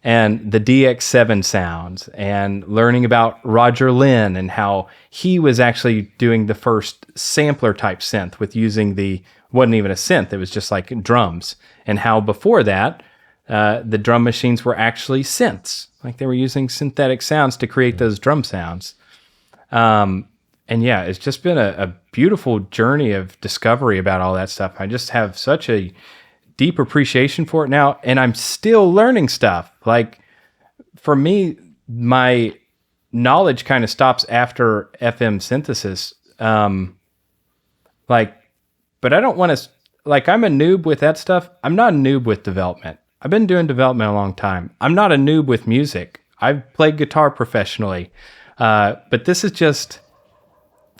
And the DX7 sounds, and learning about Roger Lynn and how he was actually doing the first sampler type synth with using wasn't even a synth, it was just like drums. And how before that, the drum machines were actually synths. Like they were using synthetic sounds to create those drum sounds. And yeah, it's just been a beautiful journey of discovery about all that stuff. I just have such a deep appreciation for it now, and I'm still learning stuff. Like for me, my knowledge kind of stops after FM synthesis. But I don't want to, like I'm a noob with that stuff. I'm not a noob with development. I've been doing development a long time. I'm not a noob with music. I've played guitar professionally. But this is just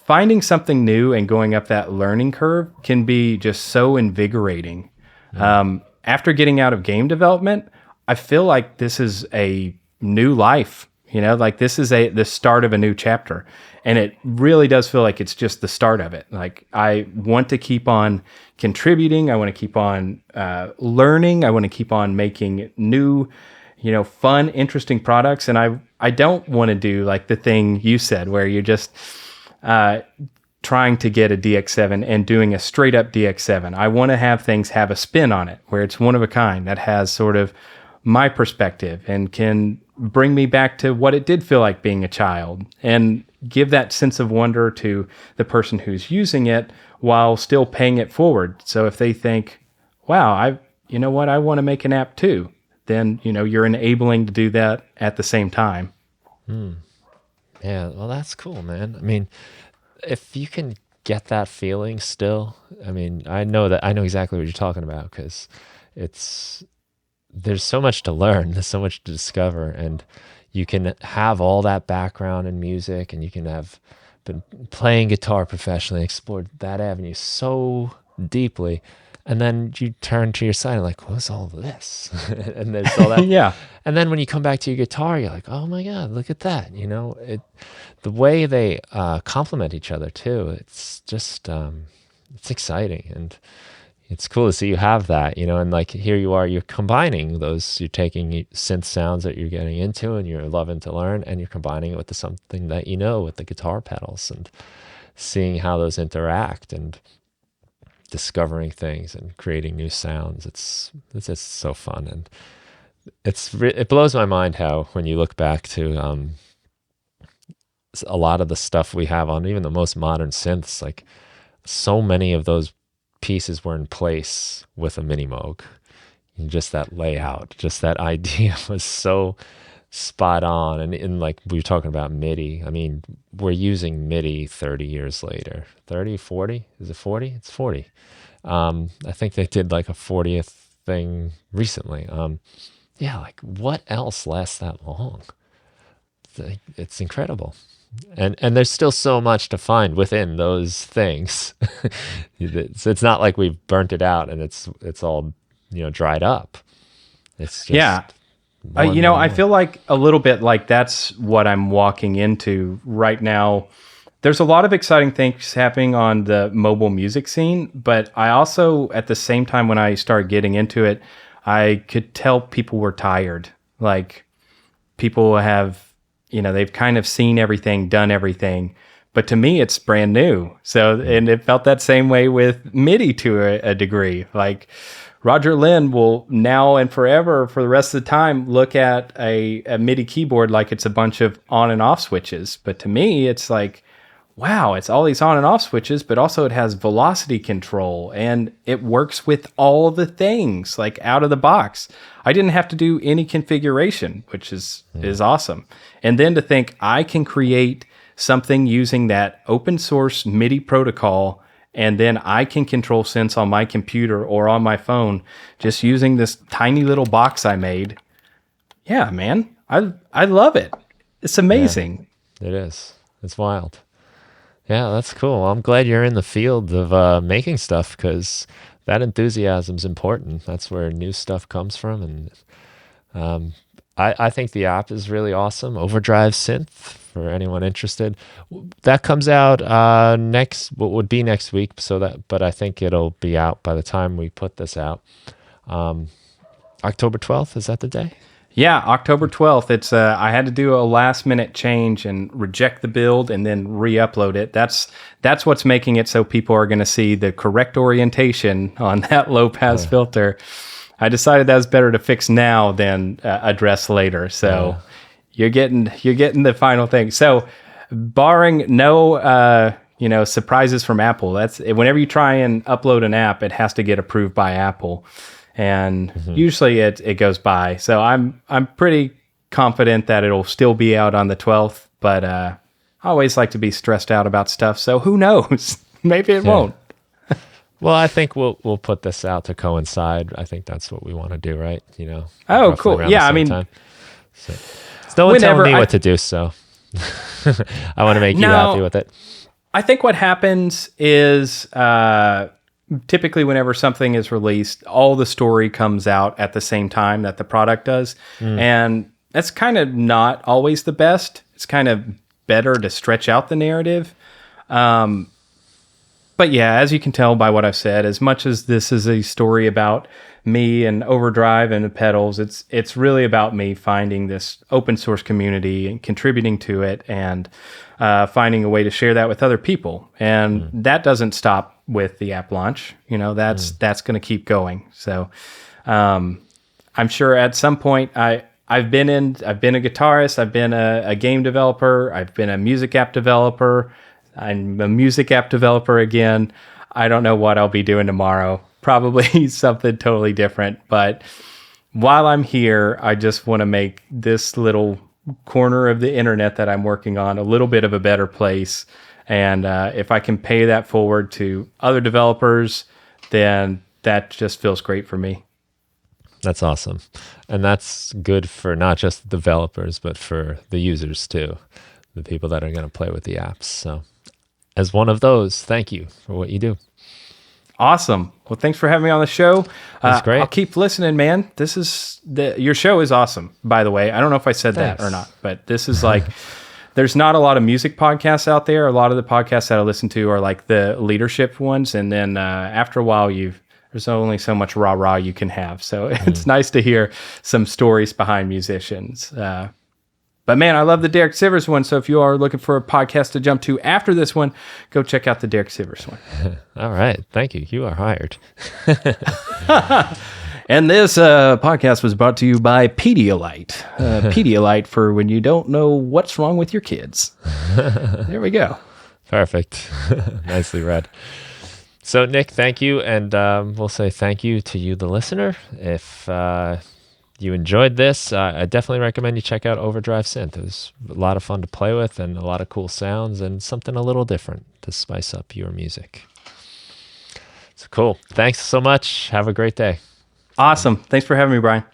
finding something new and going up that learning curve can be just so invigorating. After getting out of game development, I feel like this is a new life, like this is the start of a new chapter. And it really does feel like it's just the start of it. Like I want to keep on contributing. I want to keep on learning. I want to keep on making new, fun, interesting products. And I don't want to do like the thing you said where you're just trying to get a DX7 and doing a straight up DX7. I want to have things have a spin on it where it's one of a kind that has sort of my perspective and can bring me back to what it did feel like being a child and give that sense of wonder to the person who's using it while still paying it forward. So if they think, wow, I want to make an app too, then, you're enabling to do that at the same time. Yeah, well, that's cool, man. I mean, if you can get that feeling still, I mean, I know exactly what you're talking about because there's so much to learn, there's so much to discover, and you can have all that background in music and you can have been playing guitar professionally, explored that avenue so deeply, and then you turn to your side and like, what's all this? And there's all that. Yeah. And then when you come back to your guitar, you're like, oh my God, look at that. The way they complement each other too, it's just, it's exciting. And it's cool to see you have that, and like here you are, you're combining those, you're taking synth sounds that you're getting into and you're loving to learn, and you're combining it with something that with the guitar pedals and seeing how those interact and discovering things and creating new sounds. It's just so fun. And it blows my mind how when you look back to a lot of the stuff we have on even the most modern synths, like so many of those pieces were in place with a Mini Moog. And just that layout, just that idea was so spot on. And like we were talking about MIDI, I mean, we're using MIDI 30 years later. 30, 40? Is it 40? It's 40. I think they did like a 40th thing recently. Yeah, like what else lasts that long? It's incredible. And there's still so much to find within those things. It's not like we've burnt it out and it's all dried up. It's just I feel like a little bit like that's what I'm walking into right now. There's a lot of exciting things happening on the mobile music scene, but I also at the same time when I started getting into it, I could tell people were tired. Like people have they've kind of seen everything, done everything, but to me, it's brand new. So, and it felt that same way with MIDI to a degree. Like Roger Lynn will now and forever, for the rest of the time, look at a MIDI keyboard like it's a bunch of on and off switches. But to me, it's like, wow, it's all these on and off switches, but also it has velocity control and it works with all the things like out of the box. I didn't have to do any configuration, which is awesome. And then to think I can create something using that open source MIDI protocol, and then I can control synths on my computer or on my phone just using this tiny little box I made. Yeah, man, I love it. It's amazing. Yeah, it is. It's wild. Yeah, that's cool. I'm glad you're in the field of making stuff, because that enthusiasm's important. That's where new stuff comes from. And I think the app is really awesome. Overdrive Synth, for anyone interested. That comes out what would be next week. But I think it'll be out by the time we put this out. October 12th, is that the day? Yeah, October 12th. It's I had to do a last minute change and reject the build and then re-upload it. That's what's making it so people are going to see the correct orientation on that low pass filter. I decided that was better to fix now than address later. So you're getting the final thing. So barring no surprises from Apple, that's whenever you try and upload an app, it has to get approved by Apple. And usually it goes by. So I'm pretty confident that it'll still be out on the 12th, but I always like to be stressed out about stuff. So who knows? Maybe it won't. Well, I think we'll put this out to coincide. I think that's what we want to do, right? Oh, cool. Yeah, I mean, so no one telling me what to do, so I want to make you happy with it. I think what happens is typically whenever something is released, all the story comes out at the same time that the product does. And that's kind of not always the best. It's kind of better to stretch out the narrative. But yeah, as you can tell by what I've said, as much as this is a story about me and Overdrive and the pedals, it's really about me finding this open source community and contributing to it, and finding a way to share that with other people. And that doesn't stop with the app launch. That's going to keep going. So I'm sure at some point I've been a guitarist, I've been a game developer, I've been a music app developer, I'm a music app developer again. I don't know what I'll be doing tomorrow. Probably something totally different. But while I'm here, I just want to make this little corner of the internet that I'm working on a little bit of a better place. And if I can pay that forward to other developers, then that just feels great for me. That's awesome. And that's good for not just the developers, but for the users too, the people that are going to play with the apps. So as one of those, thank you for what you do. Awesome. Well, thanks for having me on the show. That's great. I'll keep listening, man. Your show is awesome, by the way. I don't know if I said Thanks. that or not, but this is like, there's not a lot of music podcasts out there. A lot of the podcasts that I listen to are like the leadership ones. And then after a while, there's only so much rah-rah you can have. So it's nice to hear some stories behind musicians. But man, I love the Derek Sivers one. So if you are looking for a podcast to jump to after this one, go check out the Derek Sivers one. All right. Thank you. You are hired. And this podcast was brought to you by Pedialyte. Pedialyte for when you don't know what's wrong with your kids. There we go. Perfect. Nicely read. So Nick, thank you. And we'll say thank you to you, the listener. If you enjoyed this, I definitely recommend you check out Overdrive Synth. It was a lot of fun to play with and a lot of cool sounds and something a little different to spice up your music. So cool. Thanks so much. Have a great day. Awesome. Thanks for having me, Brian.